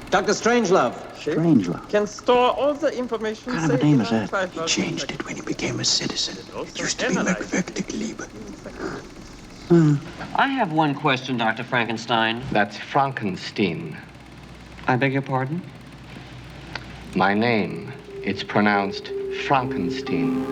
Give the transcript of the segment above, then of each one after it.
Dr. Strangelove. Strangelove. Can store all the information. What kind of a name is that? He changed it when he became a citizen. It used to be Merkwürdig. I have one question, Dr. Frankenstein. That's Frankenstein. I beg your pardon? My name. It's pronounced Frankenstein.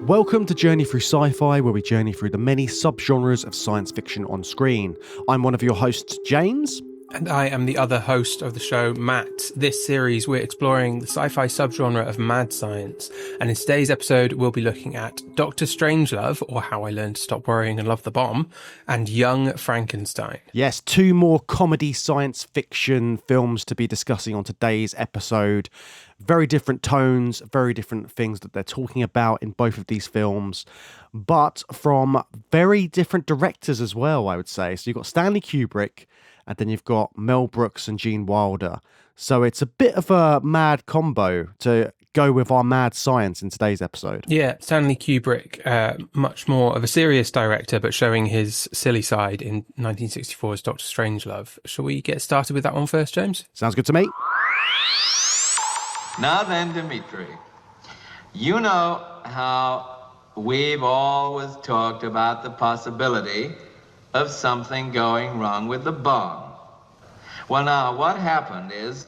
Welcome to Journey Through Sci-Fi, where we journey through the many subgenres of science fiction on screen. I'm one of your hosts, James. And I am the other host of the show, Matt. This series, we're exploring the sci-fi subgenre of mad science. And in today's episode, we'll be looking at Dr. Strangelove, or How I Learned to Stop Worrying and Love the Bomb, and Young Frankenstein. Yes, two more comedy science fiction films to be discussing on today's episode. Very different tones, very different things that they're talking about in both of these films, but from very different directors as well, I would say. So you've got Stanley Kubrick, and then you've got Mel Brooks and Gene Wilder. So it's a bit of a mad combo to go with our mad science in today's episode. Yeah, Stanley Kubrick, much more of a serious director, but showing his silly side in 1964's Dr. Strangelove. Shall we get started with that one first, James? Sounds good to me. Now then, Dimitri, you know how we've always talked about the possibility of something going wrong with the bomb. Well, now, what happened is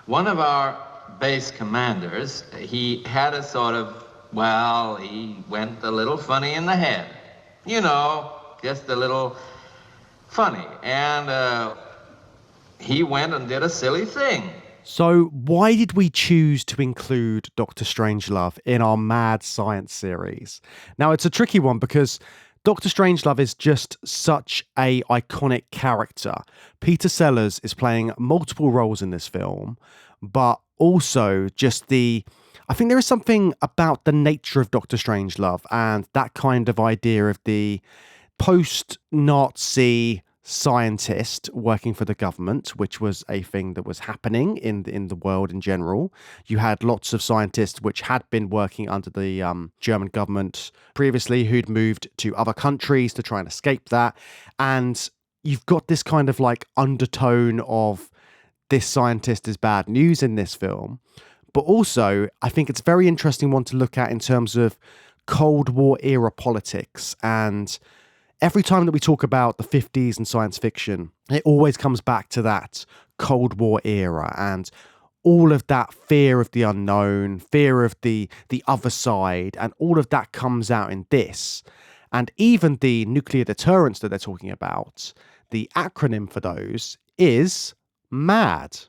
one of our base commanders, he had a sort of, well, he went a little funny in the head. You know, just a little funny. And he went and did a silly thing. So why did we choose to include Dr. Strangelove in our mad science series? Now, it's a tricky one because Dr. Strangelove is just such a iconic character. Peter Sellers is playing multiple roles in this film, but also just I think there is something about the nature of Dr. Strangelove and that kind of idea of the post-Nazi scientist working for the government, which was a thing that was happening in the world in general. You had lots of scientists which had been working under the German government previously who'd moved to other countries to try and escape that. And you've got this kind of like undertone of this scientist is bad news in this film. But also, I think it's a very interesting one to look at in terms of Cold War era politics. And every time that we talk about the 50s and science fiction, it always comes back to that Cold War era and all of that fear of the unknown, fear of the other side, and all of that comes out in this. And even the nuclear deterrence that they're talking about, the acronym for those is MAD,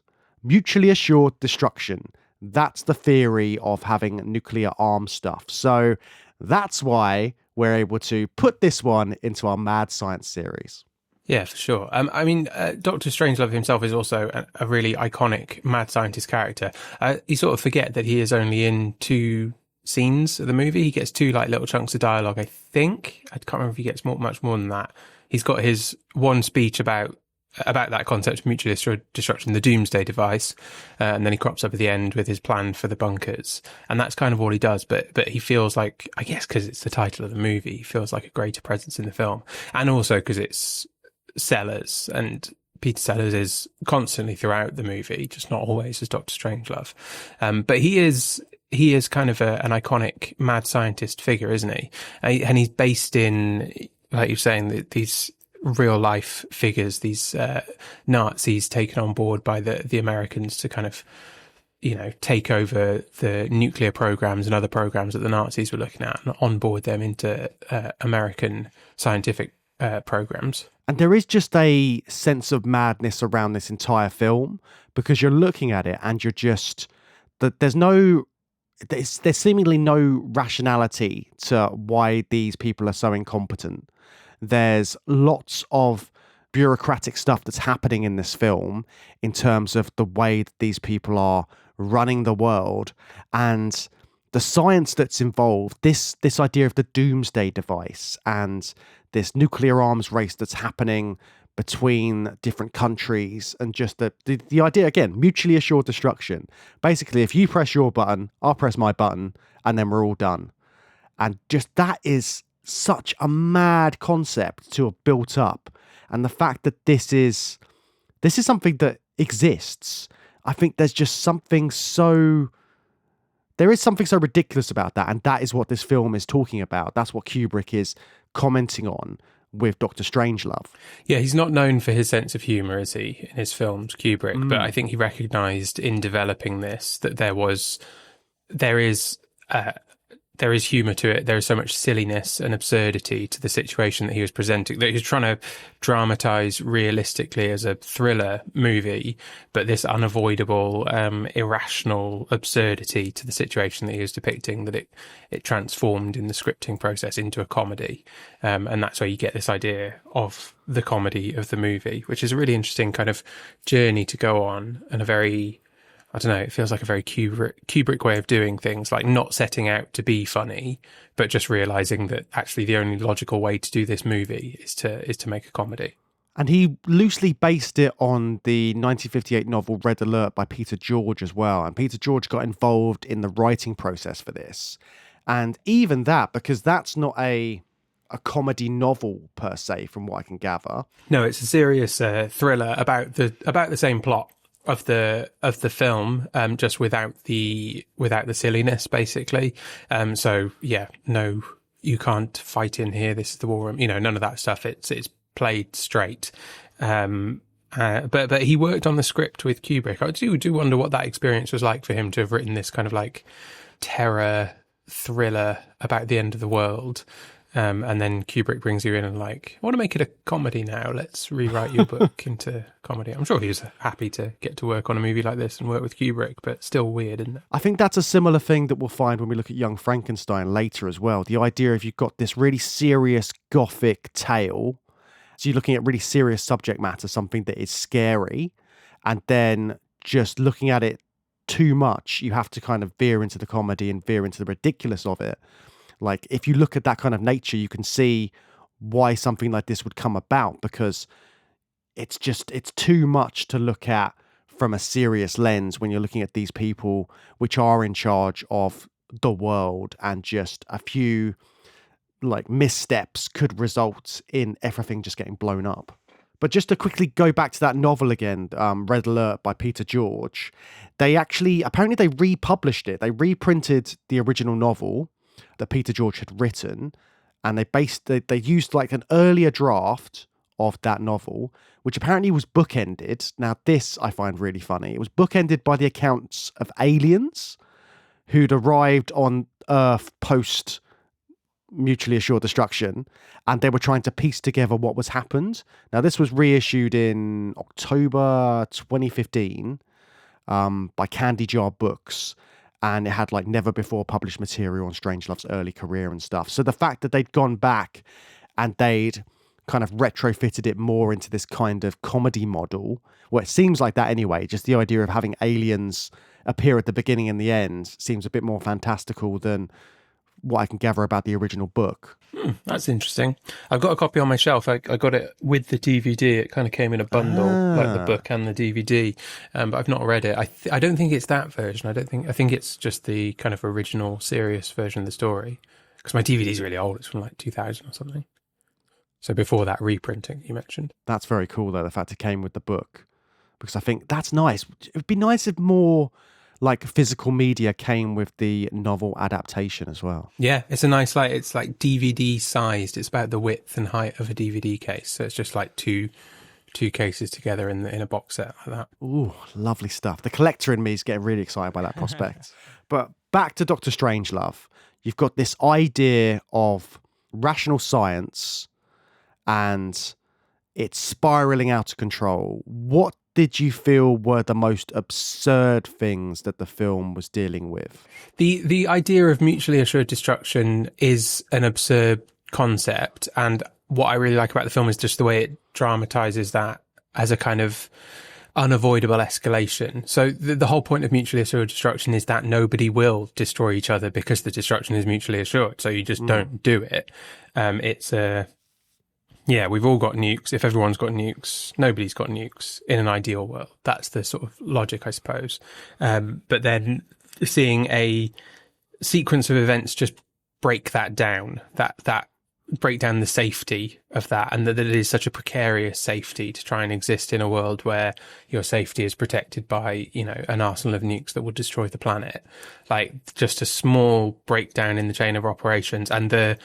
Mutually Assured Destruction. That's the theory of having nuclear armed stuff. So that's why we're able to put this one into our mad science series. Yeah, for sure. Dr. Strangelove himself is also a really iconic mad scientist character. You sort of forget that he is only in 2 scenes of the movie. He gets 2 like little chunks of dialogue, I think. I can't remember if he gets much more than that. He's got his one speech about that concept of mutually assured destruction, the doomsday device, and then he crops up at the end with his plan for the bunkers, and that's kind of all he does. But he feels like, I guess because it's the title of the movie, he feels like a greater presence in the film, and also because it's Sellers, and Peter Sellers is constantly throughout the movie, just not always as Dr. Strangelove. But he is kind of an iconic mad scientist figure, isn't he? And he's based in, like you're saying, these real life figures, these Nazis taken on board by the Americans to kind of, take over the nuclear programs and other programs that the Nazis were looking at and onboard them into American scientific programs. And there is just a sense of madness around this entire film because you're looking at it and you're just that there's seemingly no rationality to why these people are so incompetent. There's lots of bureaucratic stuff that's happening in this film in terms of the way that these people are running the world and the science that's involved, this idea of the doomsday device and this nuclear arms race that's happening between different countries, and just the idea, again, mutually assured destruction. Basically, if you press your button, I'll press my button, and then we're all done. And just that is such a mad concept to have built up. And the fact that this is something that exists, I think there is something so ridiculous about that. And that is what this film is talking about. That's what Kubrick is commenting on with Dr. Strangelove. Yeah, he's not known for his sense of humour, is he, in his films, Kubrick? But I think he recognised in developing this that there is humour to it. There is so much silliness and absurdity to the situation that he was presenting, that he was trying to dramatise realistically as a thriller movie, but this unavoidable, irrational absurdity to the situation that he was depicting, that it transformed in the scripting process into a comedy. And that's where you get this idea of the comedy of the movie, which is a really interesting kind of journey to go on, and a very... I don't know, it feels like a very Kubrick way of doing things, like not setting out to be funny, but just realising that actually the only logical way to do this movie is to make a comedy. And he loosely based it on the 1958 novel Red Alert by Peter George as well. And Peter George got involved in the writing process for this. And even that, because that's not a comedy novel per se, from what I can gather. No, it's a serious thriller about the same plot of the film, just without the silliness, basically. So yeah, no, you can't fight in here. This is the war room. None of that stuff. It's played straight. But he worked on the script with Kubrick. I do wonder what that experience was like for him to have written this kind of like terror thriller about the end of the world. And then Kubrick brings you in and like, I want to make it a comedy now. Let's rewrite your book into comedy. I'm sure he was happy to get to work on a movie like this and work with Kubrick, but still weird, isn't it? I think that's a similar thing that we'll find when we look at Young Frankenstein later as well. The idea of you've got this really serious gothic tale. So you're looking at really serious subject matter, something that is scary. And then just looking at it too much, you have to kind of veer into the comedy and veer into the ridiculous of it. Like, if you look at that kind of nature, you can see why something like this would come about, because it's too much to look at from a serious lens when you're looking at these people which are in charge of the world, and just a few like missteps could result in everything just getting blown up. But just to quickly go back to that novel again, Red Alert by Peter George, apparently they republished it. They reprinted the original novel that Peter George had written, and they used like an earlier draft of that novel, which apparently was bookended. Now this I find really funny. It was bookended by the accounts of aliens who'd arrived on Earth post mutually assured destruction, and they were trying to piece together what was happened. Now this was reissued in October 2015 by Candy Jar Books. And it had like never before published material on Strangelove's early career and stuff. So the fact that they'd gone back and they'd kind of retrofitted it more into this kind of comedy model, well, it seems like that anyway. Just the idea of having aliens appear at the beginning and the end seems a bit more fantastical than what I can gather about the original book. That's interesting. I've got a copy on my shelf. I got it with the DVD. It kind of came in a bundle, like the book and the DVD. But I've not read it. I don't think it's that version. I think it's just the kind of original serious version of the story. Because my DVD is really old. It's from like 2000 or something. So before that reprinting you mentioned. That's very cool though, the fact it came with the book. Because I think that's nice. It would be nice if more like physical media came with the novel adaptation as well. Yeah, it's a nice, like, it's like DVD sized. It's about the width and height of a DVD case. So it's just like two cases together in a box set like that. Ooh, lovely stuff. The collector in me is getting really excited by that prospect. But back to Dr. Strangelove. You've got this idea of rational science and it's spiraling out of control. What did you feel were the most absurd things that the film was dealing with? The idea of mutually assured destruction is an absurd concept, and what I really like about the film is just the way it dramatizes that as a kind of unavoidable escalation. So the whole point of mutually assured destruction is that nobody will destroy each other because the destruction is mutually assured. So you just don't do it. Yeah, we've all got nukes. If everyone's got nukes, nobody's got nukes in an ideal world. That's the sort of logic, I suppose. But then seeing a sequence of events just break that down, that break down the safety of that, and that it is such a precarious safety to try and exist in a world where your safety is protected by, an arsenal of nukes that will destroy the planet. Like, just a small breakdown in the chain of operations, and the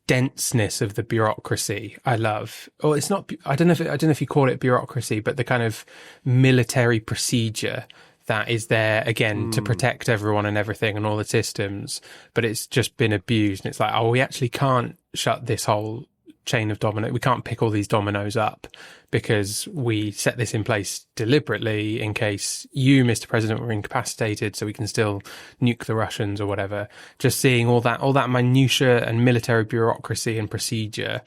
denseness of the bureaucracy I love. Or it's not, I don't know if you call it bureaucracy, but the kind of military procedure that is there again to protect everyone and everything and all the systems, but it's just been abused. And it's like, we actually can't shut this whole chain of domino. We can't pick all these dominoes up because we set this in place deliberately in case you, Mr. President, were incapacitated, so we can still nuke the Russians or whatever. Just seeing all that minutiae and military bureaucracy and procedure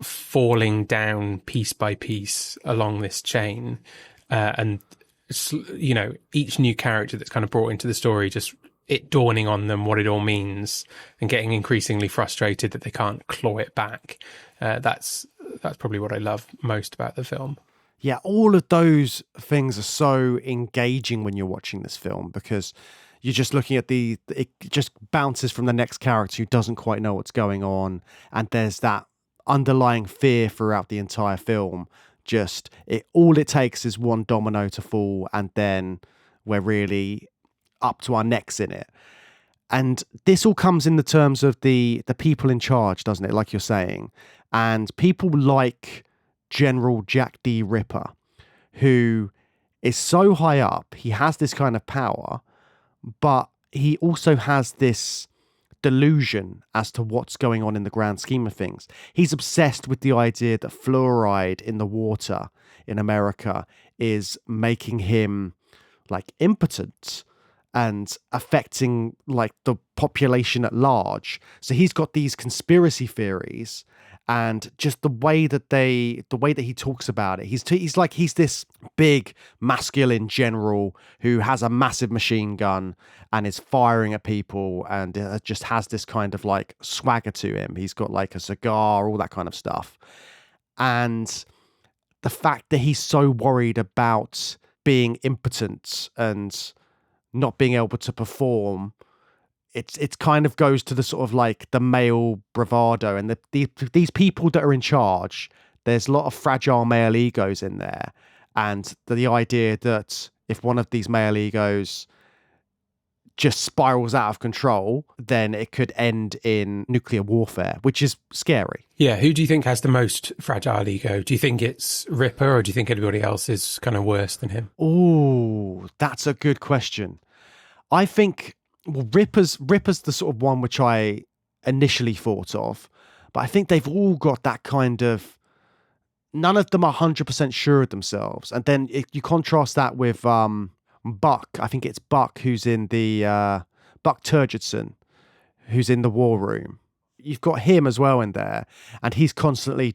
falling down piece by piece along this chain, and each new character that's kind of brought into the story, just it dawning on them what it all means and getting increasingly frustrated that they can't claw it back. That's probably what I love most about the film. Yeah, all of those things are so engaging when you're watching this film, because you're just looking at it just bounces from the next character who doesn't quite know what's going on. And there's that underlying fear throughout the entire film. All it takes is one domino to fall, and then we're really up to our necks in it. And this all comes in the terms of the people in charge, doesn't it? Like you're saying. And people like General Jack D. Ripper, who is so high up, he has this kind of power, but he also has this delusion as to what's going on in the grand scheme of things. He's obsessed with the idea that fluoride in the water in America is making him like impotent and affecting like the population at large. So he's got these conspiracy theories, and just the way that he talks about it, he's this big masculine general who has a massive machine gun and is firing at people, and just has this kind of like swagger to him. He's got like a cigar, all that kind of stuff. And the fact that he's so worried about being impotent and not being able to perform, it kind of goes to the sort of like the male bravado, and these people that are in charge, there's a lot of fragile male egos in there, and the idea that if one of these male egos just spirals out of control, then it could end in nuclear warfare, which is scary. Yeah, who do you think has the most fragile ego? Do you think it's Ripper, or do you think anybody else is kind of worse than him? Oh, that's a good question. I think Ripper's the sort of one which I initially thought of, but I think they've all got that kind of, none of them are 100% sure of themselves. And then you contrast that with Buck. I think it's Buck who's in the Buck Turgidson, who's in the war room. You've got him as well in there, and he's constantly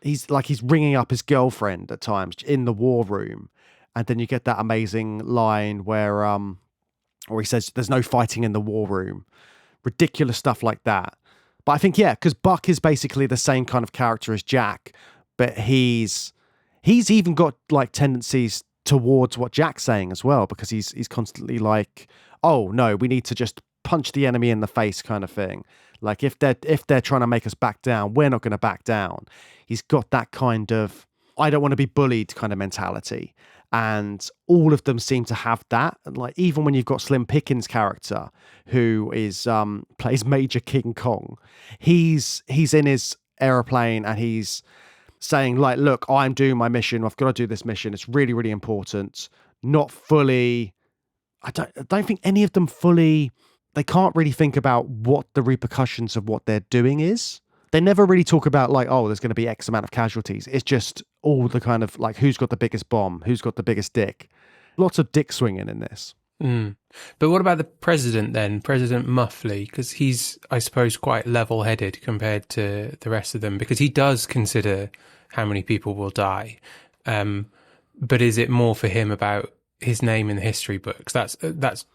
he's ringing up his girlfriend at times in the war room. And then you get that amazing line where he says there's no fighting in the war room. Ridiculous stuff like that. But I think, yeah, because Buck is basically the same kind of character as Jack, but he's even got like tendencies towards what Jack's saying as well, because he's constantly like, oh no, we need to just punch the enemy in the face kind of thing. Like if they're trying to make us back down, we're not going to back down. He's got that kind of I don't want to be bullied kind of mentality. And all of them seem to have that. And like, even when you've got Slim Pickens' character, who is plays Major King Kong, he's in his aeroplane and he's saying like, look, I'm doing my mission. I've got to do this mission. It's really, really important. Not fully. I don't think any of them fully. They can't really think about what the repercussions of what they're doing is. They never really talk about like, oh, there's going to be X amount of casualties. It's just all the kind of like, who's got the biggest bomb? Who's got the biggest dick? Lots of dick swinging in this. Mm. But what about the president then? President Muffley? Because he's, I suppose, quite level-headed compared to the rest of them, because he does consider how many people will die. But is it more for him about his name in the history books? That's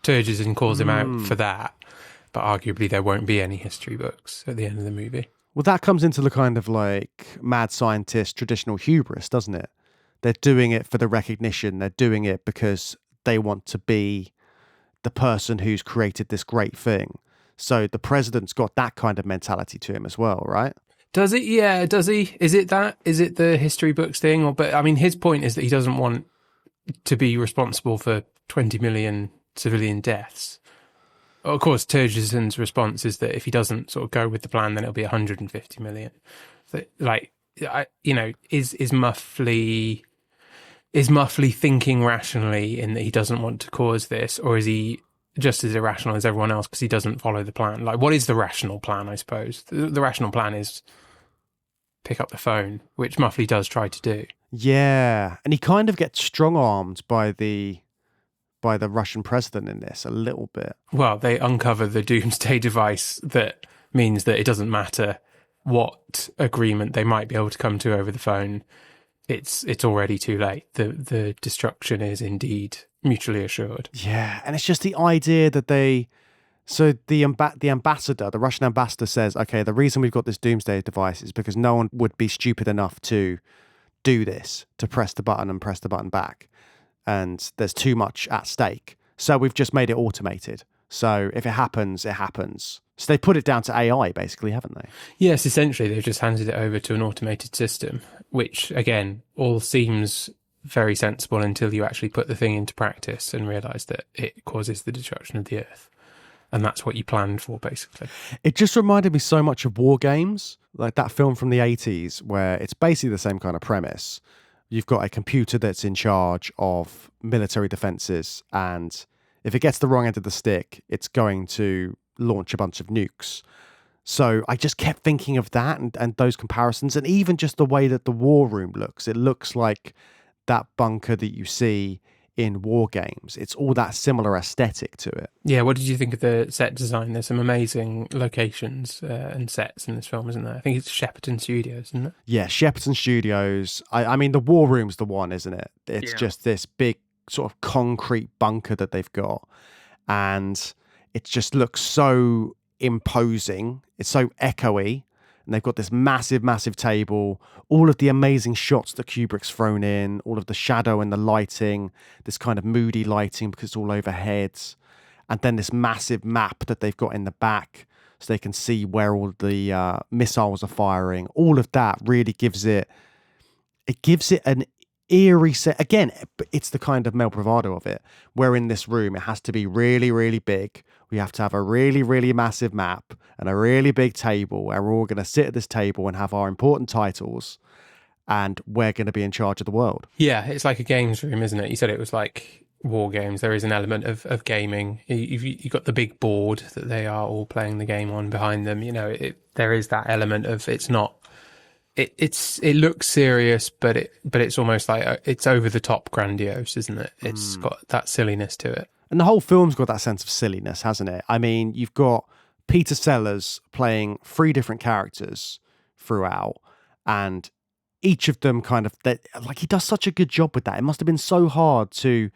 Turgidson calls him out for that. But arguably there won't be any history books at the end of the movie. Well, that comes into the kind of like mad scientist traditional hubris, doesn't it? They're doing it for the recognition. They're doing it because they want to be the person who's created this great thing. So the president's got that kind of mentality to him as well, right? Does it? Yeah, does he? Is it that? Is it the history books thing? But I mean, his point is that he doesn't want to be responsible for 20 million civilian deaths. Of course, Turgison's response is that if he doesn't sort of go with the plan, then it'll be 150 million. So, like, is Muffley thinking rationally in that he doesn't want to cause this, or is he just as irrational as everyone else because he doesn't follow the plan? Like, what is the rational plan, I suppose? The rational plan is pick up the phone, which Muffley does try to do. Yeah, and he kind of gets strong-armed by the Russian president in this a little bit. Well, they uncover the doomsday device that means that it doesn't matter what agreement they might be able to come to over the phone. It's already too late. The destruction is indeed mutually assured. Yeah, and it's just the idea that the ambassador, the Russian ambassador says, okay, the reason we've got this doomsday device is because no one would be stupid enough to do this, to press the button and press the button back. And there's too much at stake. So we've just made it automated. So if it happens, it happens. So they put it down to AI, basically, haven't they? Yes, essentially, they've just handed it over to an automated system, which, again, all seems very sensible until you actually put the thing into practice and realise that it causes the destruction of the Earth. And that's what you planned for, basically. It just reminded me so much of War Games, like that film from the 80s, where it's basically the same kind of premise. You've got a computer that's in charge of military defenses, and if it gets the wrong end of the stick, it's going to launch a bunch of nukes. So I just kept thinking of that and those comparisons, and even just the way that the war room looks. It looks like that bunker that you see in War Games. It's all that similar aesthetic to it. Yeah, what did you think of the set design? There's some amazing locations and sets in this film, isn't there? I think it's Shepperton Studios, isn't it? Yeah, Shepperton Studios. I mean, the war room's the one, isn't it? It's just this big sort of concrete bunker that they've got. And it just looks so imposing. It's so echoey. And they've got this massive, massive table, all of the amazing shots that Kubrick's thrown in, all of the shadow and the lighting, this kind of moody lighting because it's all overhead. And then this massive map that they've got in the back so they can see where all the missiles are firing. All of that really gives it an eerie set. Again, it's the kind of Mel bravado of it, where in this room it has to be really, really big. We have to have a really, really massive map and a really big table, and we're all going to sit at this table and have our important titles, and we're going to be in charge of the world. Yeah, it's like a games room, isn't it? You said it was like War Games. There is an element of gaming. You've got the big board that they are all playing the game on behind them. You know, there is that element of it's not. It looks serious, but it's almost like it's over the top grandiose, isn't it? It's got that silliness to it. And the whole film's got that sense of silliness, hasn't it? I mean, you've got Peter Sellers playing 3 different characters throughout, and each of them kind of, like, he does such a good job with that. It must have been so hard to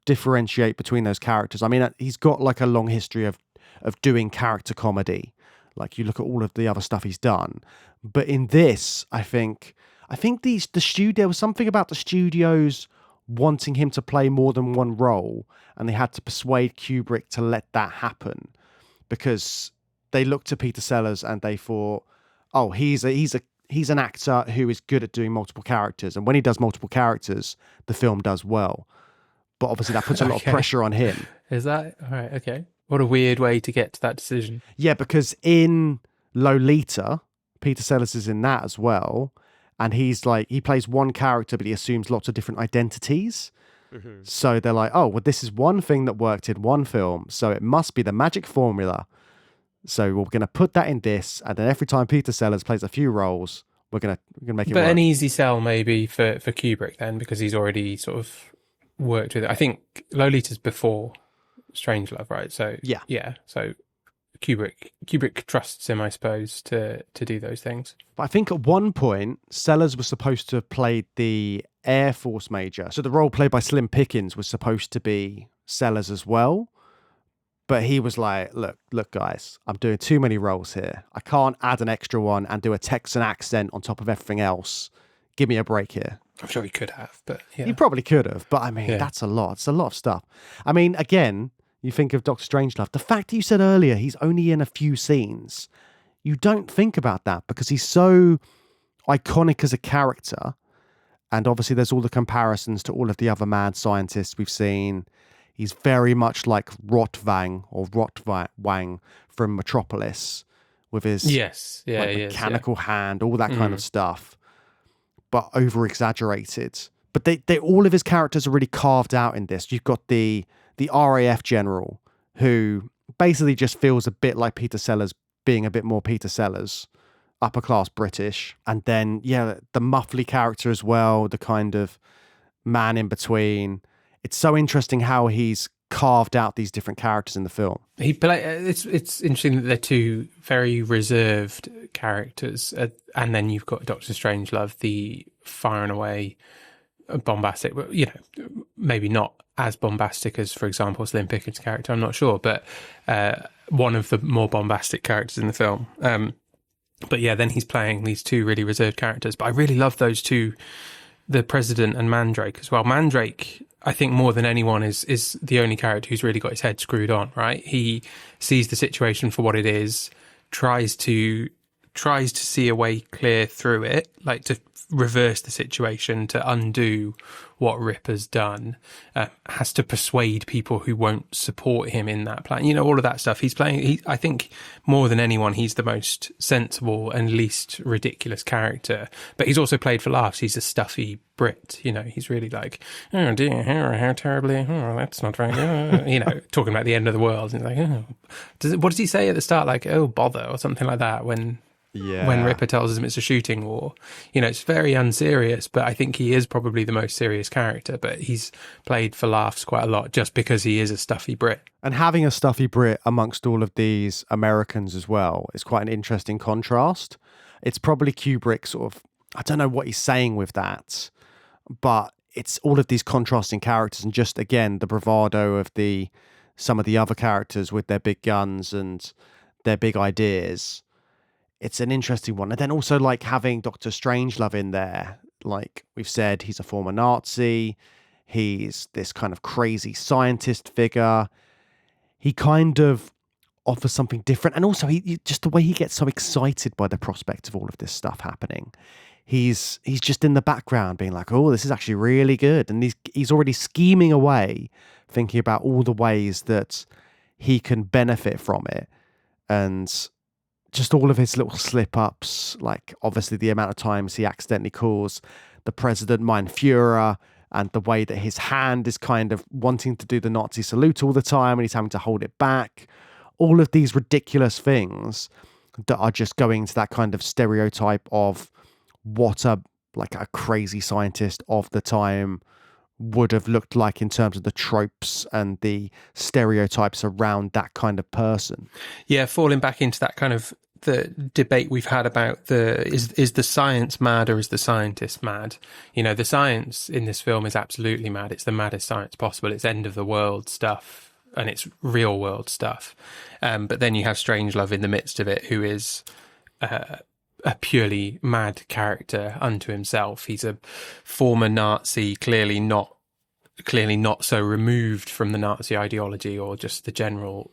differentiate between those characters. I mean, he's got like a long history of doing character comedy. Like, you look at all of the other stuff he's done. But in this, I think the studio, there was something about the studios wanting him to play more than one role, and they had to persuade Kubrick to let that happen because they looked to Peter Sellers and they thought, oh, he's an actor who is good at doing multiple characters, and when he does multiple characters, the film does well. But obviously that puts a lot of pressure on him. Is that all right? Okay. What a weird way to get to that decision. Yeah, because in Lolita, Peter Sellers is in that as well. And he's like, he plays one character, but he assumes lots of different identities. Mm-hmm. So they're like, oh, well, this is one thing that worked in one film, so it must be the magic formula. So we're going to put that in this, and then every time Peter Sellers plays a few roles, we're going to make it work. But an easy sell maybe for Kubrick then, because he's already sort of worked with it. I think Lolita's before Strangelove, right? So yeah. So Kubrick trusts him, I suppose, to do those things. But I think at one point, Sellers was supposed to have played the Air Force major. So the role played by Slim Pickens was supposed to be Sellers as well. But he was like, look, guys, I'm doing too many roles here. I can't add an extra one and do a Texan accent on top of everything else. Give me a break here. I'm sure he could have, but yeah. He probably could have, but I mean, that's a lot. It's a lot of stuff. I mean, again, you think of Dr. Strangelove. The fact that you said earlier he's only in a few scenes, you don't think about that because he's so iconic as a character. And obviously there's all the comparisons to all of the other mad scientists we've seen. He's very much like Rotwang from Metropolis with his mechanical hand, all that kind of stuff, but over exaggerated. But they all of his characters are really carved out in this. You've got the RAF general who basically just feels a bit like Peter Sellers being a bit more Peter Sellers, upper class British. And then, the Muffley character as well, the kind of man in between. It's so interesting how he's carved out these different characters in the film. It's interesting that they're two very reserved characters, and then you've got Dr. Strangelove, the far and away bombastic. Maybe not as bombastic as, for example, Slim Pickens' character. I'm not sure, but one of the more bombastic characters in the film. But then he's playing these two really reserved characters. But I really love those two, the President and Mandrake as well. Mandrake, I think more than anyone, is the only character who's really got his head screwed on, right? He sees the situation for what it is, tries to see a way clear through it, like to reverse the situation, to undo what Rip has done, has to persuade people who won't support him in that plan. All of that stuff. He's playing, I think more than anyone, he's the most sensible and least ridiculous character, but he's also played for laughs. He's a stuffy Brit, he's really like, oh dear, how terribly, that's not very good, talking about the end of the world. And like, what does he say at the start? Like, oh, bother, or something like that when Ripper tells him it's a shooting war. It's very unserious, but I think he is probably the most serious character, but he's played for laughs quite a lot just because he is a stuffy Brit. And having a stuffy Brit amongst all of these Americans as well is quite an interesting contrast. It's probably Kubrick sort of, I don't know what he's saying with that, but it's all of these contrasting characters and just, again, the bravado of some of the other characters with their big guns and their big ideas. It's an interesting one. And then also like having Dr. Strangelove in there. Like we've said, he's a former Nazi. He's this kind of crazy scientist figure. He kind of offers something different. And also he just the way he gets so excited by the prospect of all of this stuff happening. He's just in the background being like, oh, this is actually really good. And he's already scheming away, thinking about all the ways that he can benefit from it. And just all of his little slip-ups, like obviously the amount of times he accidentally calls the president Mein Führer, and the way that his hand is kind of wanting to do the Nazi salute all the time and he's having to hold it back. All of these ridiculous things that are just going to that kind of stereotype of what a crazy scientist of the time would have looked like in terms of the tropes and the stereotypes around that kind of person. Yeah, falling back into that kind of the debate we've had about is the science mad or is the scientist mad? The science in this film is absolutely mad. It's the maddest science possible. It's end of the world stuff and it's real world stuff. But then you have Strangelove in the midst of it, who is a purely mad character unto himself. He's a former Nazi, clearly not so removed from the Nazi ideology or just the general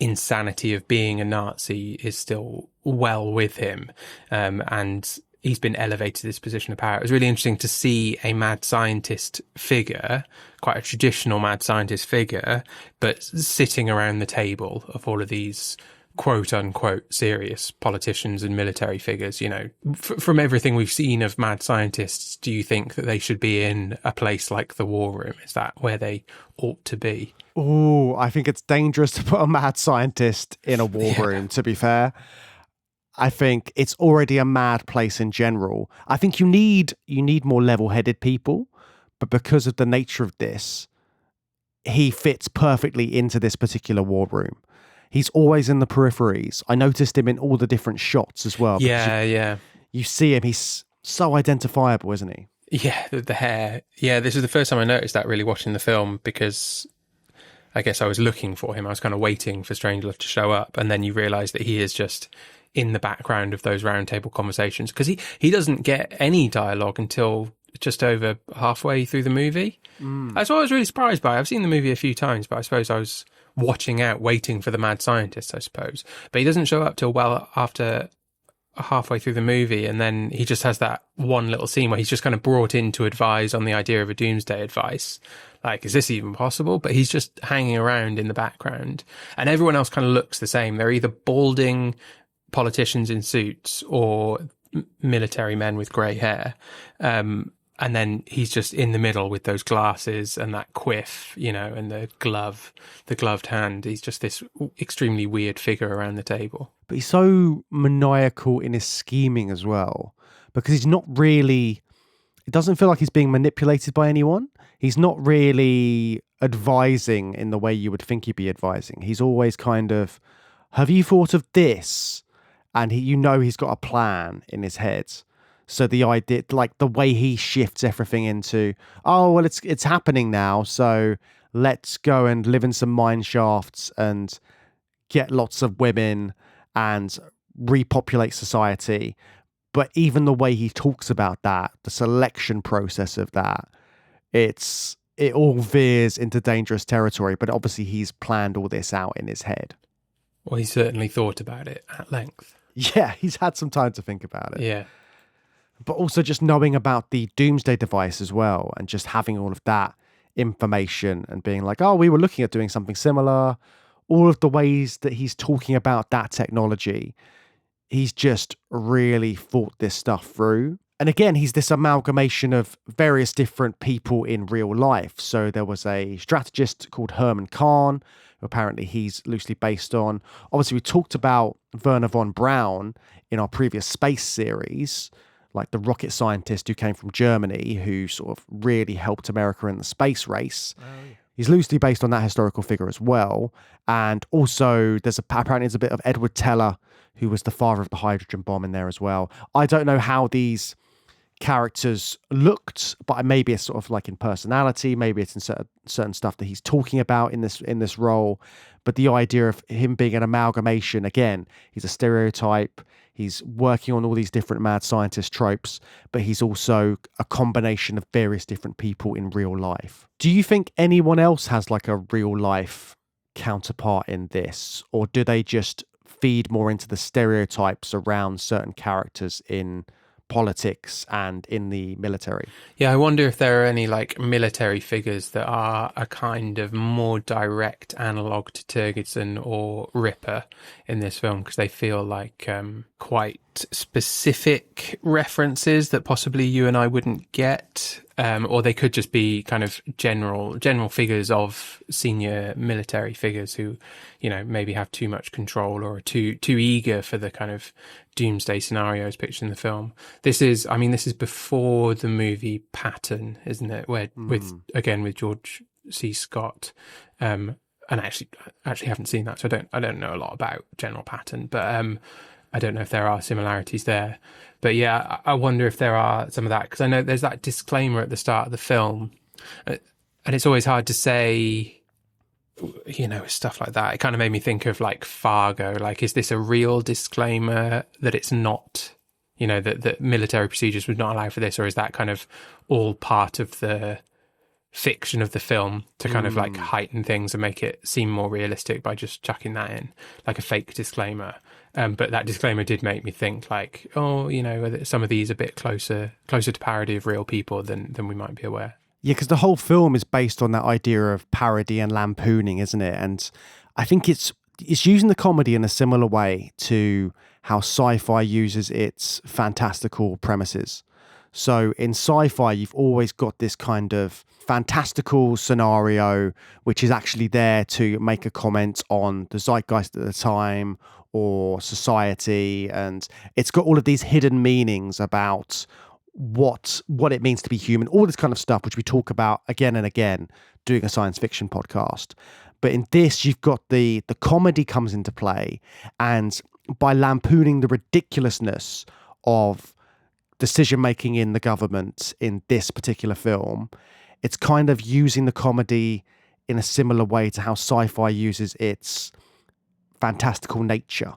insanity of being a Nazi is still well with him. And he's been elevated to this position of power. It was really interesting to see a mad scientist figure, quite a traditional mad scientist figure, but sitting around the table of all of these quote unquote serious politicians and military figures. From everything we've seen of mad scientists, do you think that they should be in a place like the War Room? Is that where they ought to be? Oh, I think it's dangerous to put a mad scientist in a war room, to be fair. I think it's already a mad place in general. I think you need more level-headed people, but because of the nature of this, he fits perfectly into this particular war room. He's always in the peripheries. I noticed him in all the different shots as well. Yeah. You see him, he's so identifiable, isn't he? Yeah, the hair. Yeah, this is the first time I noticed that really watching the film, because I guess I was looking for him. I was kind of waiting for Strangelove to show up, and then you realise that he is just in the background of those roundtable conversations, because he doesn't get any dialogue until just over halfway through the movie. That's what I was really surprised by. I've seen the movie a few times, but I suppose I was watching out, waiting for the mad scientist, I suppose. But he doesn't show up till well after halfway through the movie, and then he just has that one little scene where he's just kind of brought in to advise on the idea of a doomsday advice. Like, is this even possible? But he's just hanging around in the background, and everyone else kind of looks the same. They're either balding politicians in suits or military men with grey hair. And then he's just in the middle with those glasses and that quiff, you know, and the gloved hand. He's just this extremely weird figure around the table. But he's so maniacal in his scheming as well, because he's not really, it doesn't feel like he's being manipulated by anyone. He's not really advising in the way you would think he'd be advising. He's always kind of, have you thought of this? And he's got a plan in his head. So the idea, like the way he shifts everything into, oh, well, it's happening now. So let's go and live in some mine shafts and get lots of women and repopulate society. But even the way he talks about that, the selection process of that, it all veers into dangerous territory. But obviously he's planned all this out in his head. Well, he certainly thought about it at length. Yeah, he's had some time to think about it. Yeah. But also just knowing about the doomsday device as well, and just having all of that information and being like, oh, we were looking at doing something similar. All of the ways that he's talking about that technology, he's just really thought this stuff through. And again, he's this amalgamation of various different people in real life. So there was a strategist called Herman Kahn, who apparently he's loosely based on. Obviously, we talked about Werner von Braun in our previous space series, like the rocket scientist who came from Germany, who sort of really helped America in the space race. Oh, yeah. He's loosely based on that historical figure as well. And also apparently there's a bit of Edward Teller, who was the father of the hydrogen bomb, in there as well. I don't know how these characters looked, but maybe it's sort of like in personality, maybe it's in certain stuff that he's talking about in this role. But the idea of him being an amalgamation, again, he's a stereotype. He's working on all these different mad scientist tropes, but he's also a combination of various different people in real life. Do you think anyone else has like a real life counterpart in this, or do they just feed more into the stereotypes around certain characters in politics and in the military? Yeah, I wonder if there are any like military figures that are a kind of more direct analogue to Turgidson or Ripper in this film, because they feel like quite specific references that possibly you and I wouldn't get, or they could just be kind of general figures of senior military figures who, you know, maybe have too much control or are too eager for the kind of doomsday scenarios pictured in the film. This is before the movie Patton, isn't it? Where with George C. Scott, and I actually haven't seen that, so I don't know a lot about General Patton, but I don't know if there are similarities there. But yeah, I wonder if there are some of that, because I know there's that disclaimer at the start of the film, and it's always hard to say, you know, stuff like that. It kind of made me think of like Fargo. Like, is this a real disclaimer that it's not, you know, that military procedures would not allow for this, or is that kind of all part of the fiction of the film to kind of like heighten things and make it seem more realistic by just chucking that in, like a fake disclaimer? But that disclaimer did make me think like, oh, you know, some of these a bit closer to parody of real people than we might be aware. Yeah, because the whole film is based on that idea of parody and lampooning, isn't it? And I think it's using the comedy in a similar way to how sci-fi uses its fantastical premises. So in sci-fi, you've always got this kind of fantastical scenario, which is actually there to make a comment on the zeitgeist at the time or society. And it's got all of these hidden meanings about what it means to be human, all this kind of stuff, which we talk about again and again doing a science fiction podcast. But in this, you've got the comedy comes into play, and by lampooning the ridiculousness of decision making in the government in this particular film, it's kind of using the comedy in a similar way to how sci-fi uses its fantastical nature.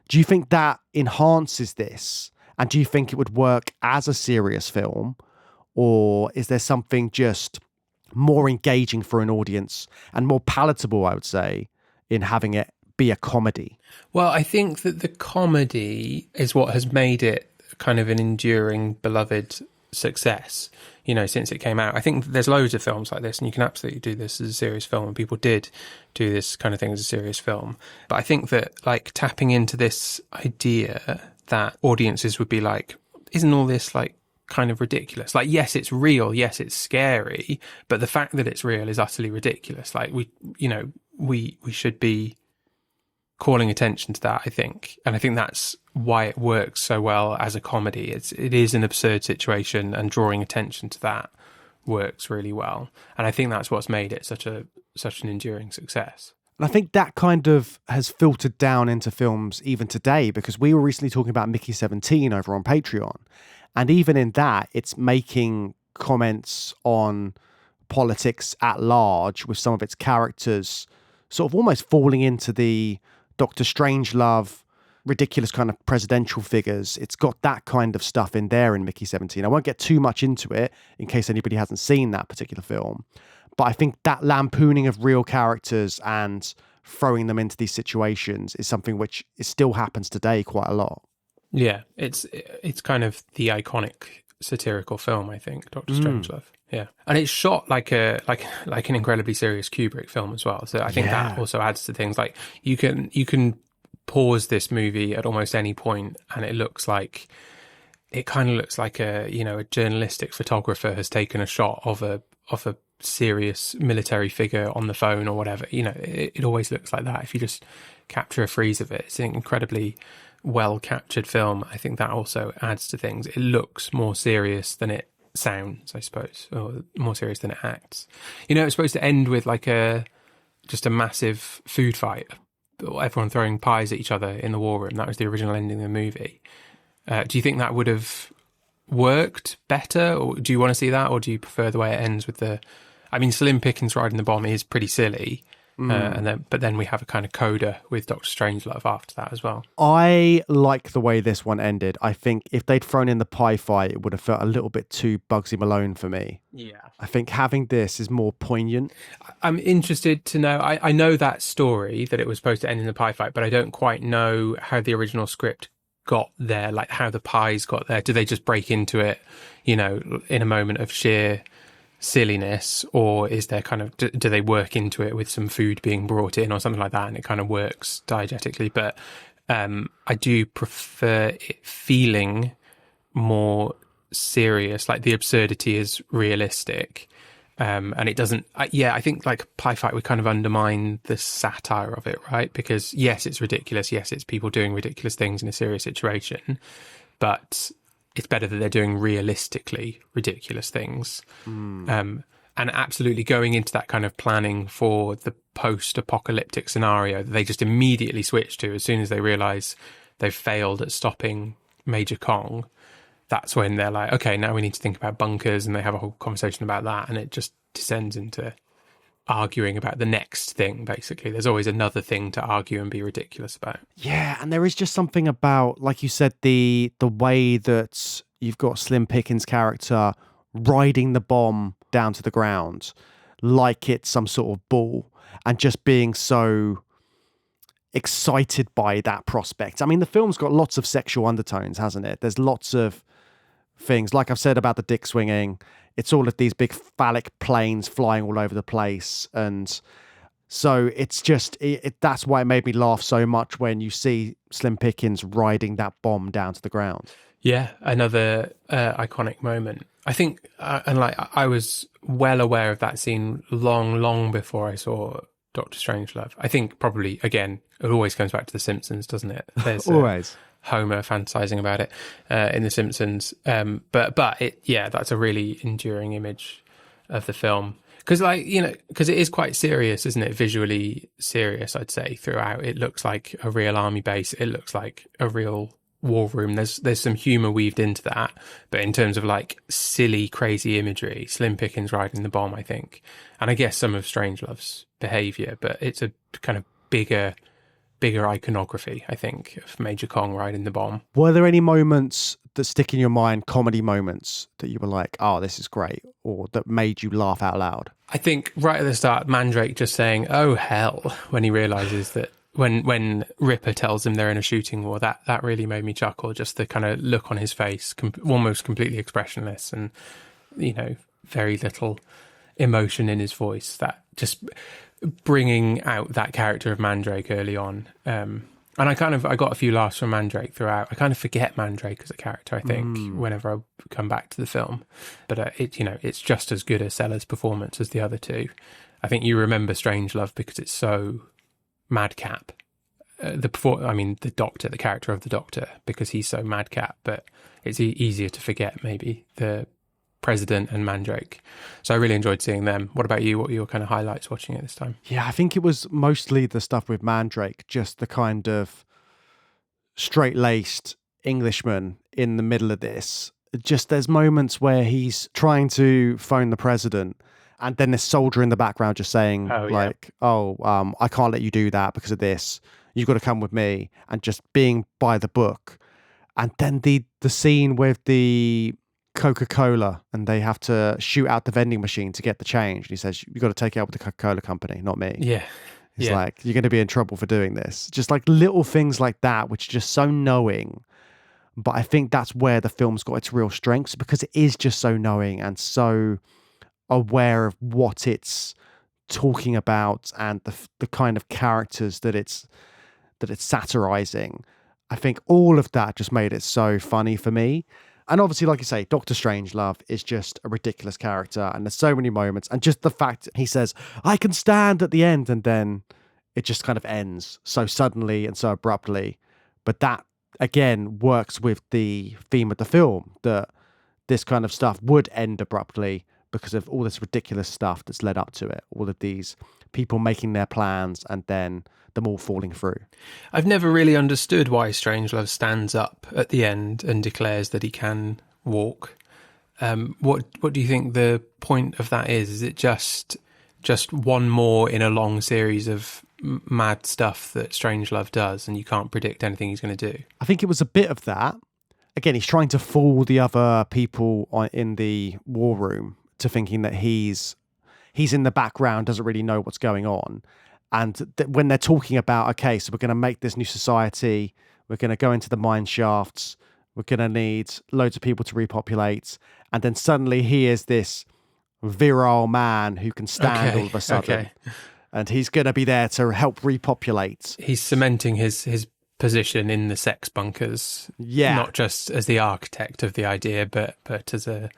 Do you think that enhances this? And do you think it would work as a serious film? Or is there something just more engaging for an audience and more palatable, I would say, in having it be a comedy? Well, I think that the comedy is what has made it kind of an enduring, beloved success, you know, since it came out. I think there's loads of films like this, and you can absolutely do this as a serious film, and people did do this kind of thing as a serious film. But I think that, like, tapping into this idea that audiences would be like, isn't all this, like, kind of ridiculous? Like, yes, it's real, yes, it's scary, but the fact that it's real is utterly ridiculous. Like, we should be calling attention to that, I think. And I think that's why it works so well as a comedy. It is an absurd situation, and drawing attention to that works really well. And I think that's what's made it such an enduring success. And I think that kind of has filtered down into films even today, because we were recently talking about Mickey 17 over on Patreon. And even in that, it's making comments on politics at large, with some of its characters sort of almost falling into the Dr. Strangelove, ridiculous kind of presidential figures. It's got that kind of stuff in there in Mickey 17. I won't get too much into it in case anybody hasn't seen that particular film. But I think that lampooning of real characters and throwing them into these situations is something which still happens today quite a lot. Yeah, it's kind of the iconic satirical film, I think, Dr. Strangelove. Yeah, and it's shot like an incredibly serious Kubrick film as well. So I think that also adds to things. Like, you can pause this movie at almost any point, and it kind of looks like a journalistic photographer has taken a shot of a serious military figure on the phone or whatever. You know, it always looks like that if you just capture a freeze of it. It's an incredibly well captured film. I think that also adds to things. It looks more serious than it sounds, I suppose, or more serious than it acts. You know, it's supposed to end with like just a massive food fight, everyone throwing pies at each other in the war room. That was the original ending of the movie. Do you think that would have worked better, or do you want to see that, or do you prefer the way it ends with Slim Pickens riding the bomb is pretty silly, but then we have a kind of coda with Dr. Strangelove after that as well. I like the way this one ended. I think if they'd thrown in the pie fight, it would have felt a little bit too Bugsy Malone for me. Yeah. I think having this is more poignant. I'm interested to know, I know that story, that it was supposed to end in the pie fight, but I don't quite know how the original script got there, like how the pies got there. Do they just break into it, you know, in a moment of sheer silliness, or is there kind of, do they work into it with some food being brought in or something like that, and it kind of works diegetically? But I do prefer it feeling more serious, like the absurdity is realistic, and it doesn't. I think like pie fight would kind of undermine the satire of it, right? Because yes, it's ridiculous. Yes, it's people doing ridiculous things in a serious situation, but it's better that they're doing realistically ridiculous things. And absolutely going into that kind of planning for the post-apocalyptic scenario that they just immediately switch to as soon as they realise they've failed at stopping Major Kong. That's when they're like, okay, now we need to think about bunkers, and they have a whole conversation about that, and it just descends into arguing about the next thing, basically. There's always another thing to argue and be ridiculous about. Yeah, and there is just something about, like you said, the way that you've got Slim Pickens' character riding the bomb down to the ground like it's some sort of ball, and just being so excited by that prospect. I mean, the film's got lots of sexual undertones, hasn't it? There's lots of things, like I've said about the dick swinging. It's all of these big phallic planes flying all over the place. And so it's just, that's why it made me laugh so much when you see Slim Pickens riding that bomb down to the ground. Yeah, another iconic moment. I think, and like I was well aware of that scene long before I saw Dr. Strangelove. I think probably, again, it always comes back to The Simpsons, doesn't it? There's always. Homer fantasizing about it in The Simpsons. But it, yeah, that's a really enduring image of the film. Because, like, you know, because it is quite serious, isn't it? Visually serious, I'd say, throughout. It looks like a real army base. It looks like a real war room. There's some humour weaved into that, but in terms of like silly, crazy imagery, Slim Pickens riding the bomb, I think, and I guess some of Strangelove's behaviour, but it's a kind of bigger iconography, I think, of Major Kong riding the bomb. Were there any moments that stick in your mind, comedy moments, that you were like, oh, this is great, or that made you laugh out loud? I think right at the start, Mandrake just saying, oh, hell, when he realises that when Ripper tells him they're in a shooting war, that really made me chuckle. Just the kind of look on his face, almost completely expressionless, and, you know, very little emotion in his voice. That just bringing out that character of Mandrake early on. And I got a few laughs from Mandrake throughout. I kind of forget Mandrake as a character, I think, whenever I come back to the film. But it's just as good a Sellers performance as the other two. I think you remember Strangelove because it's so madcap. The Doctor, the character of the Doctor, because he's so madcap. But it's easier to forget maybe the President and Mandrake. So I really enjoyed seeing them. What about you? What were your kind of highlights watching it this time? Yeah, I think it was mostly the stuff with Mandrake, just the kind of straight-laced Englishman in the middle of this. Just there's moments where he's trying to phone the president, and then this soldier in the background just saying, I can't let you do that because of this. You've got to come with me, and just being by the book. And then the scene with the Coca-Cola, and they have to shoot out the vending machine to get the change. And he says, you've got to take it out with the Coca-Cola company, not me. Yeah. He's like, you're going to be in trouble for doing this. Just like little things like that, which are just so knowing. But I think that's where the film's got its real strengths, because it is just so knowing and so aware of what it's talking about and the kind of characters that it's satirizing. I think all of that just made it so funny for me. And obviously, like you say, Dr. Strangelove is just a ridiculous character, and there's so many moments, and just the fact he says, I can stand at the end, and then it just kind of ends so suddenly and so abruptly. But that, again, works with the theme of the film, that this kind of stuff would end abruptly because of all this ridiculous stuff that's led up to it, all of these people making their plans and then them all falling through. I've never really understood why Strangelove stands up at the end and declares that he can walk. What do you think the point of that is? Is it just one more in a long series of mad stuff that Strangelove does, and you can't predict anything he's going to do? I think it was a bit of that. Again, he's trying to fool the other people in the war room to thinking that he's in the background, doesn't really know what's going on. And when they're talking about, okay, so we're going to make this new society, we're going to go into the mine shafts, we're going to need loads of people to repopulate. And then suddenly he is this virile man who can stand all of a sudden. Okay. And he's going to be there to help repopulate. He's cementing his position in the sex bunkers. Yeah. Not just as the architect of the idea, but as an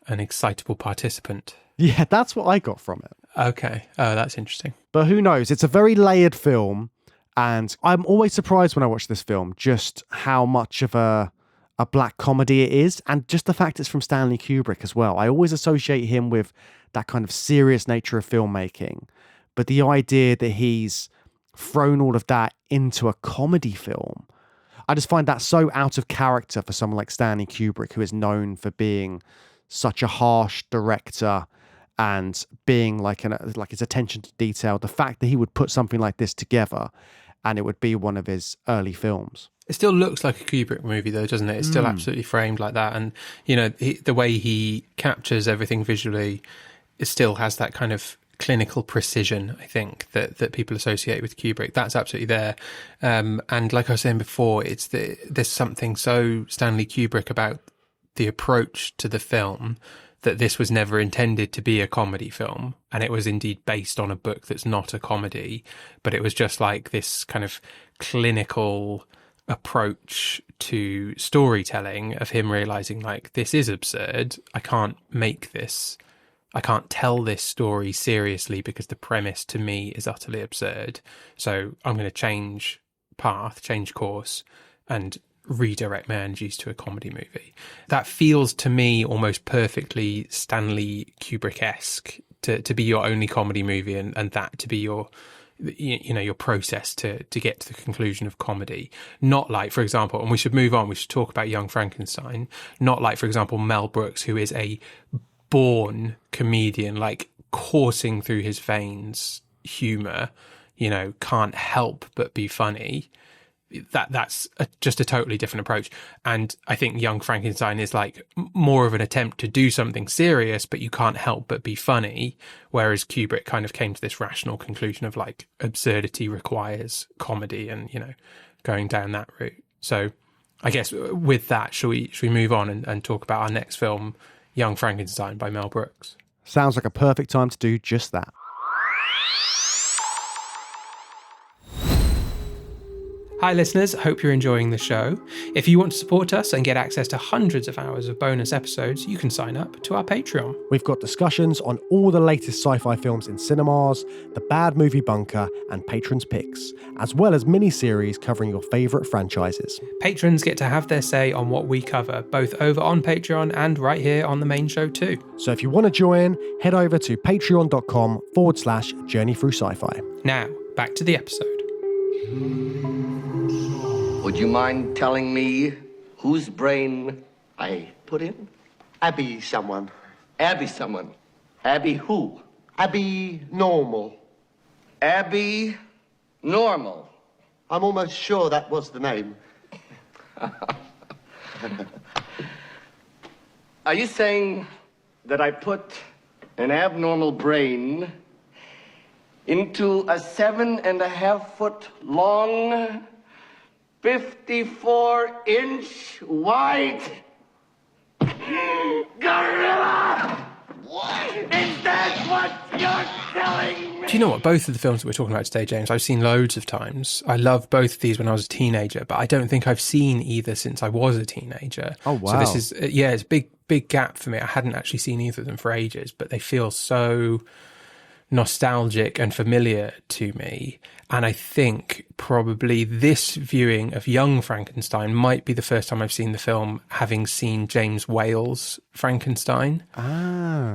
excitable participant. Yeah, that's what I got from it. Okay. Oh, that's interesting. But who knows? It's a very layered film, and I'm always surprised when I watch this film just how much of a black comedy it is, and just the fact it's from Stanley Kubrick as well. I always associate him with that kind of serious nature of filmmaking, but the idea that he's thrown all of that into a comedy film, I just find that so out of character for someone like Stanley Kubrick, who is known for being such a harsh director and being like his attention to detail. The fact that he would put something like this together and it would be one of his early films. It still looks like a Kubrick movie, though, doesn't it? It's still absolutely framed like that. And, you know, the way he captures everything visually, it still has that kind of clinical precision, I think, that people associate with Kubrick. That's absolutely there. And like I was saying before, there's something so Stanley Kubrick about the approach to the film, that this was never intended to be a comedy film, and it was indeed based on a book that's not a comedy, but it was just like this kind of clinical approach to storytelling of him realizing, like, this is absurd. I can't tell this story seriously because the premise to me is utterly absurd. So I'm going to change course, and redirect my energies to a comedy movie. That feels to me almost perfectly Stanley Kubrick-esque, to be your only comedy movie and that to be your your process to get to the conclusion of comedy. Not like, for example, and we should move on, we should talk about Young Frankenstein, not like, for example, Mel Brooks, who is a born comedian, like coursing through his veins humor, can't help but be funny. That's just a totally different approach. And I think Young Frankenstein is like more of an attempt to do something serious, but you can't help but be funny. Whereas Kubrick kind of came to this rational conclusion of like absurdity requires comedy and, going down that route. So I guess with that, should we move on and talk about our next film, Young Frankenstein by Mel Brooks? Sounds like a perfect time to do just that. Hi listeners, hope you're enjoying the show. If you want to support us and get access to hundreds of hours of bonus episodes, you can sign up to our Patreon. We've got discussions on all the latest sci-fi films in cinemas, the Bad Movie Bunker, and Patrons' Picks, as well as mini-series covering your favourite franchises. Patrons get to have their say on what we cover, both over on Patreon and right here on the main show too. So if you want to join, head over to patreon.com/Journey Through Sci-Fi. Now, back to the episode. Would you mind telling me whose brain I put in? Abby someone. Abby someone. Abby who? Abby Normal. Abby Normal. I'm almost sure that was the name. Are you saying that I put an abnormal brain into a 7.5-foot long, 54-inch wide gorilla? Is that what you're telling me? Do you know what? Both of the films that we're talking about today, James, I've seen loads of times. I loved both of these when I was a teenager, but I don't think I've seen either since I was a teenager. Oh, wow. So this is, it's a big gap for me. I hadn't actually seen either of them for ages, but they feel so nostalgic and familiar to me. And I think probably this viewing of Young Frankenstein might be the first time I've seen the film having seen James Whale's Frankenstein.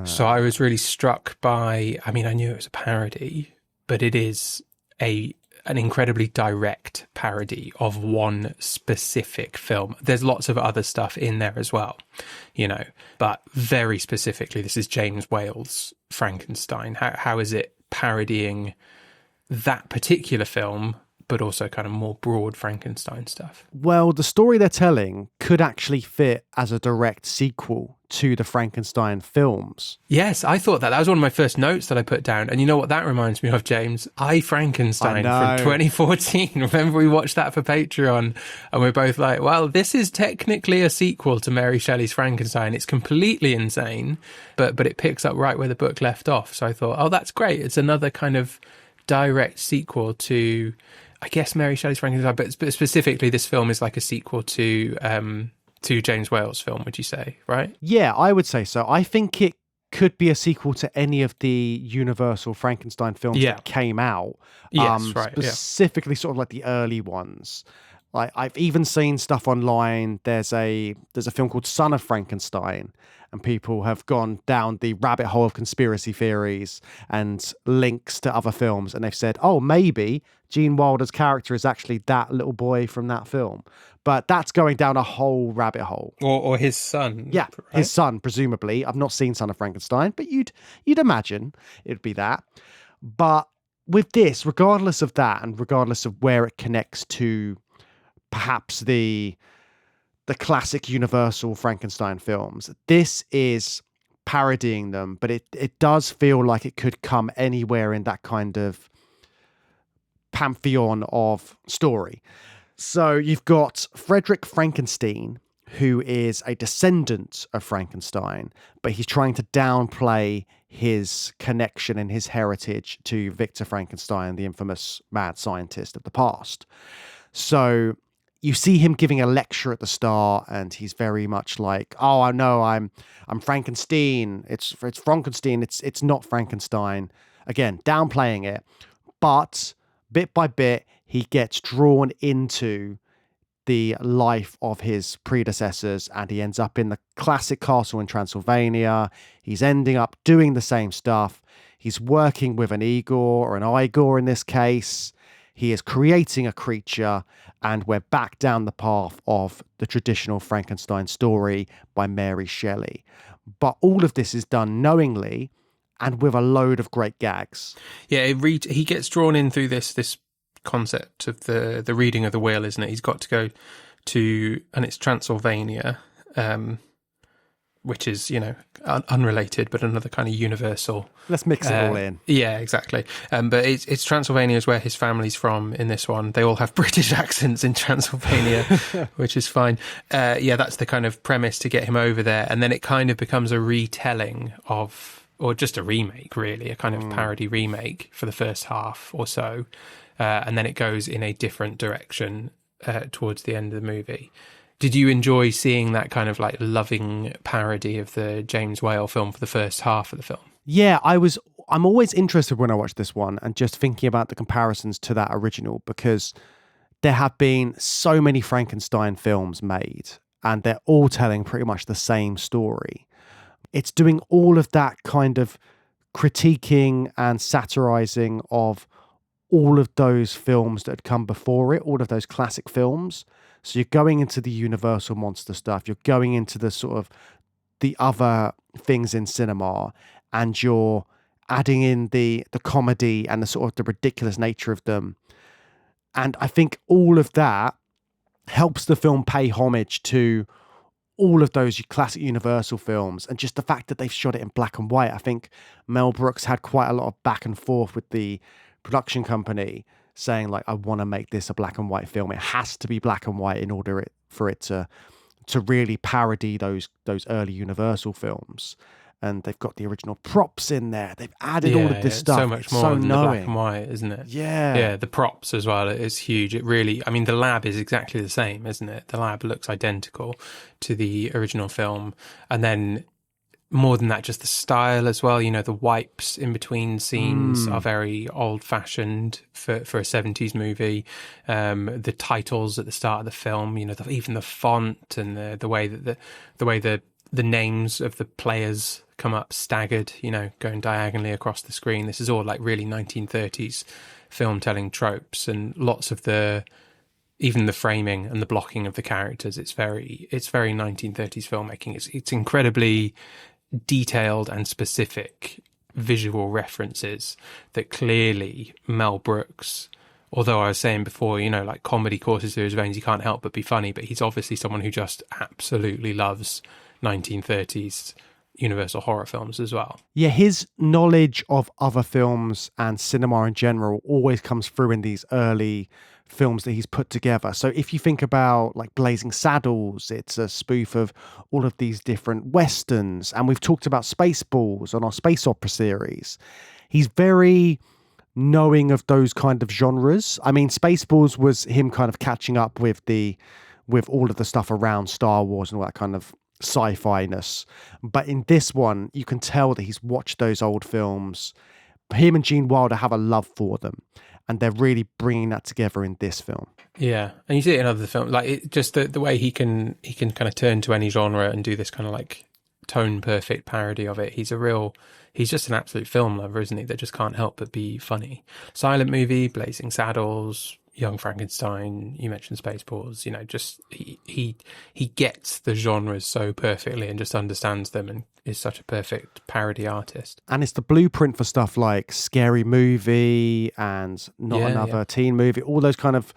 So I was really struck by, I knew it was a parody, but it is an incredibly direct parody of one specific film. There's lots of other stuff in there as well, but very specifically, this is James Whale's Frankenstein. How is it parodying that particular film, but also kind of more broad Frankenstein stuff? Well, the story they're telling could actually fit as a direct sequel to the Frankenstein films. Yes, I thought that. That was one of my first notes that I put down. And you know what that reminds me of, James? I Frankenstein from 2014. Remember we watched that for Patreon and we're both like, well, this is technically a sequel to Mary Shelley's Frankenstein. It's completely insane, but it picks up right where the book left off. So I thought, oh, that's great. It's another kind of direct sequel to, I guess, Mary Shelley's Frankenstein, but specifically this film is like a sequel to James Whale's film, would you say, right? Yeah, I would say so. I think it could be a sequel to any of the Universal Frankenstein films that came out. Yes, right. Specifically sort of like the early ones. Like I've even seen stuff online. There's a film called Son of Frankenstein, and people have gone down the rabbit hole of conspiracy theories and links to other films, and they've said, oh, maybe Gene Wilder's character is actually that little boy from that film. But that's going down a whole rabbit hole. Or his son. Yeah, right? His son, presumably. I've not seen Son of Frankenstein, but you'd imagine it'd be that. But with this, regardless of that, and regardless of where it connects to perhaps the classic Universal Frankenstein films, this is parodying them, but it does feel like it could come anywhere in that kind of pantheon of story. So you've got Frederick Frankenstein, who is a descendant of Frankenstein, but he's trying to downplay his connection and his heritage to Victor Frankenstein, the infamous mad scientist of the past. So you see him giving a lecture at the start, and he's very much like, "Oh, I know, I'm Frankenstein. It's Frankenstein. It's not Frankenstein." Again, downplaying it, but bit by bit, he gets drawn into the life of his predecessors, and he ends up in the classic castle in Transylvania. He's ending up doing the same stuff. He's working with an Igor or an Igor in this case. He is creating a creature, and we're back down the path of the traditional Frankenstein story by Mary Shelley. But all of this is done knowingly and with a load of great gags. Yeah, he gets drawn in through this concept of the reading of the will, isn't it? He's got to go to, and it's Transylvania, which is, unrelated, but another kind of universal. Let's mix it all in. Yeah, exactly. But it's Transylvania is where his family's from in this one. They all have British accents in Transylvania, which is fine. That's the kind of premise to get him over there. And then it kind of becomes a retelling of, or just a remake, really, a kind of parody remake for the first half or so. And then it goes in a different direction towards the end of the movie. Did you enjoy seeing that kind of like loving parody of the James Whale film for the first half of the film? Yeah, I'm always interested when I watch this one and just thinking about the comparisons to that original, because there have been so many Frankenstein films made and they're all telling pretty much the same story. It's doing all of that kind of critiquing and satirizing of all of those films that had come before it, all of those classic films. So you're going into the Universal monster stuff, you're going into the sort of the other things in cinema, and you're adding in the comedy and the sort of the ridiculous nature of them. And I think all of that helps the film pay homage to all of those classic Universal films, and just the fact that they've shot it in black and white. I think Mel Brooks had quite a lot of back and forth with the production company, saying like, I want to make this a black and white film. It has to be black and white in order for it to really parody those early Universal films. And they've got the original props in there. They've added all of this stuff. So much more than the black and white, isn't it? Yeah. Yeah, the props as well is huge. It really, I mean, the lab is exactly the same, isn't it? The lab looks identical to the original film. And then more than that, just the style as well. The wipes in between scenes are very old-fashioned for a 70s movie. The titles at the start of the film, even the font and the way that the names of the players come up staggered, going diagonally across the screen. This is all like really 1930s film-telling tropes, and lots of even the framing and the blocking of the characters. It's very 1930s filmmaking. It's incredibly detailed and specific visual references that clearly Mel Brooks, although I was saying before, like comedy courses through his veins, he can't help but be funny, but he's obviously someone who just absolutely loves 1930s Universal horror films as well. Yeah, his knowledge of other films and cinema in general always comes through in these early films that he's put together. So if you think about like Blazing Saddles, it's a spoof of all of these different westerns, and we've talked about Spaceballs on our space opera series. He's very knowing of those kind of genres. I mean, Spaceballs was him kind of catching up with all of the stuff around Star Wars and all that kind of sci-fi-ness. But in this one, you can tell that he's watched those old films. Him and Gene Wilder have a love for them, and they're really bringing that together in this film. Yeah, and you see it in other films, like just the way he can kind of turn to any genre and do this kind of like tone perfect parody of it. He's just an absolute film lover, isn't he? That just can't help but be funny. Silent movie, Blazing Saddles, Young Frankenstein, you mentioned Spaceballs, just he gets the genres so perfectly and just understands them, and is such a perfect parody artist. And it's the blueprint for stuff like Scary Movie and Not Another Teen Movie, all those kind of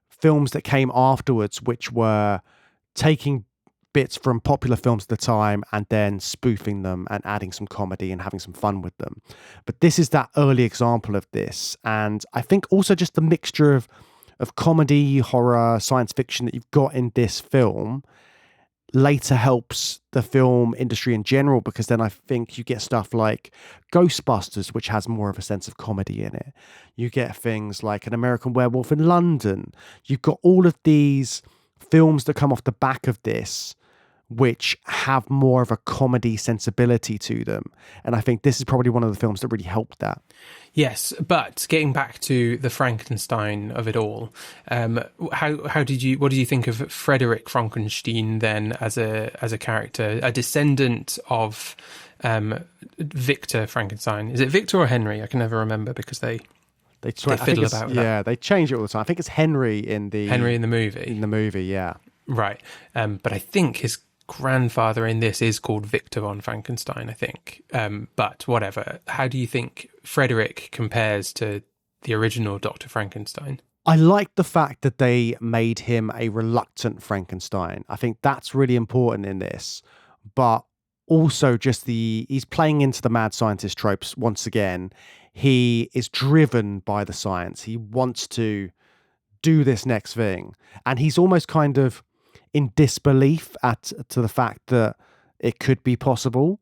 films that came afterwards, which were taking bits from popular films at the time and then spoofing them and adding some comedy and having some fun with them. But this is that early example of this. And I think also just the mixture of comedy, horror, science fiction that you've got in this film later helps the film industry in general, because then I think you get stuff like Ghostbusters, which has more of a sense of comedy in it. You get things like An American Werewolf in London. You've got all of these films that come off the back of this, which have more of a comedy sensibility to them. And I think this is probably one of the films that really helped that. Yes, but getting back to the Frankenstein of it all, what did you think of Frederick Frankenstein then as a character, a descendant of Victor Frankenstein. Is it Victor or Henry? I can never remember because they fiddle about with that. Yeah, they change it all the time. I think it's Henry in the movie. In the movie, yeah. Right. But I think his grandfather in this is called Victor von Frankenstein, I think. But whatever. How do you think Frederick compares to the original Dr. Frankenstein? I like the fact that they made him a reluctant Frankenstein. I think that's really important in this. But also just he's playing into the mad scientist tropes once again. He is driven by the science. He wants to do this next thing. And he's almost kind of in disbelief to the fact that it could be possible.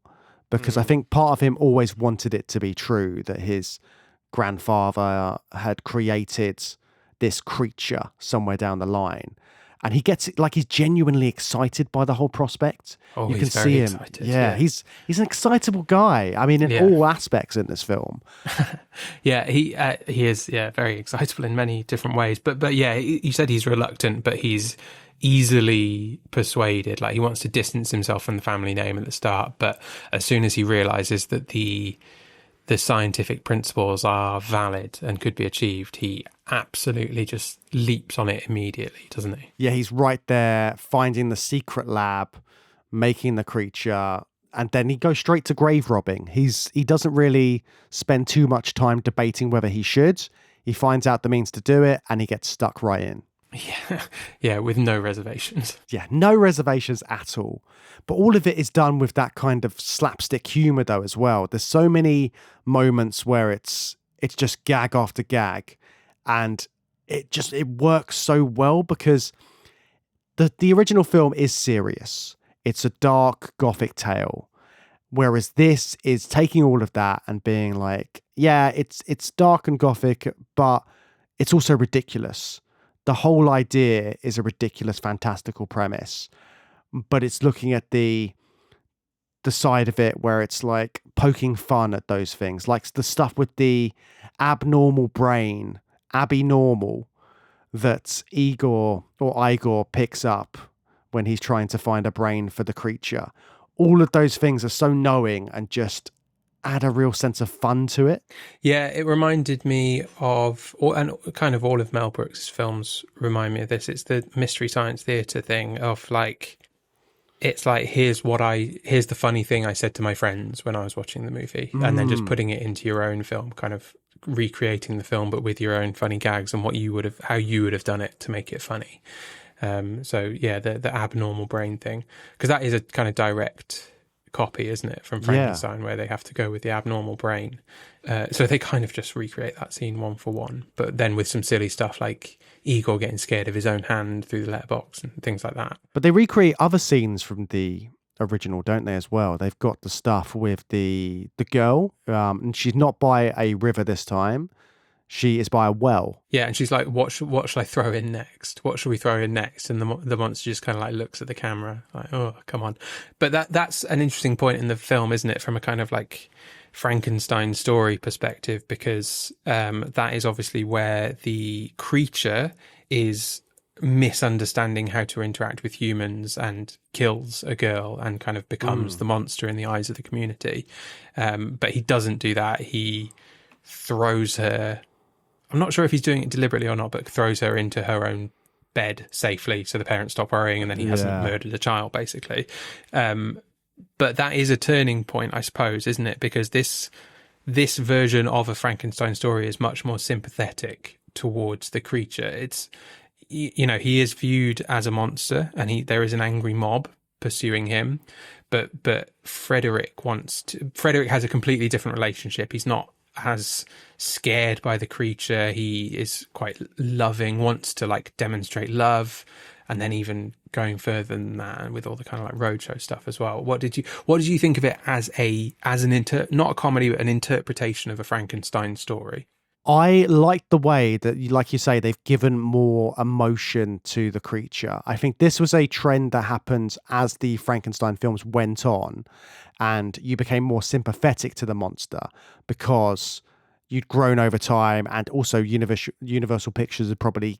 Because I think part of him always wanted it to be true, that his grandfather had created this creature somewhere down the line. And he gets like he's genuinely excited by the whole prospect. Oh, you can he's very see him. excited, Yeah, he's an excitable guy. I mean, in all aspects in this film. Yeah, he is very excitable in many different ways. But yeah, you said he's reluctant, but he's easily persuaded. Like he wants to distance himself from the family name at the start, but as soon as he realizes that the scientific principles are valid and could be achieved, he absolutely just leaps on it immediately, doesn't he? Yeah, he's right there finding the secret lab, making the creature, and then he goes straight to grave robbing. He doesn't really spend too much time debating whether he should. He finds out the means to do it and he gets stuck right in. Yeah, with no reservations. Yeah, no reservations at all. But all of it is done with that kind of slapstick humor though as well. There's so many moments where it's just gag after gag, and it works so well because the original film is serious. It's a dark gothic tale, whereas this is taking all of that and being like, yeah, it's dark and gothic, but it's also ridiculous. The whole idea is a ridiculous, fantastical premise, but it's looking at the side of it where it's like poking fun at those things, like the stuff with the abnormal brain, abnormal, that Igor picks up when he's trying to find a brain for the creature. All of those things are so knowing and just add a real sense of fun to it. Yeah, it reminded me of, and kind of all of Mel Brooks' films remind me of this. It's the Mystery Science Theatre thing of like, it's like, here's the funny thing I said to my friends when I was watching the movie, and then just putting it into your own film, kind of recreating the film, but with your own funny gags and how you would have done it to make it funny. So yeah, the abnormal brain thing, because that is a kind of direct copy, isn't it, from Frankenstein, where they have to go with the abnormal brain. So they kind of just recreate that scene one for one, but then with some silly stuff like Igor getting scared of his own hand through the letterbox and things like that. But they recreate other scenes from the original, don't they, as well? They've got the stuff with the girl, and she's not by a river this time. She is by a well. Yeah, and she's like, what shall I throw in next? What shall we throw in next? And the monster just kind of like looks at the camera like, oh, come on. But that's an interesting point in the film, isn't it, from a kind of like Frankenstein story perspective, because that is obviously where the creature is misunderstanding how to interact with humans and kills a girl and kind of becomes the monster in the eyes of the community. But he doesn't do that. He throws her... I'm not sure if he's doing it deliberately or not, but throws her into her own bed safely so the parents stop worrying, and then he hasn't murdered a child, basically. But that is a turning point, I suppose, isn't it? Because this version of a Frankenstein story is much more sympathetic towards the creature. It's, you know, he is viewed as a monster, and there is an angry mob pursuing him. But Frederick has a completely different relationship. He's not as scared by the creature. He is quite loving, wants to like demonstrate love, and then even going further than that with all the kind of like roadshow stuff as well. What did you think of it as not a comedy, but an interpretation of a Frankenstein story? I like the way that, like you say, they've given more emotion to the creature. I think this was a trend that happened as the Frankenstein films went on, and you became more sympathetic to the monster because you'd grown over time, and also Universal Pictures had probably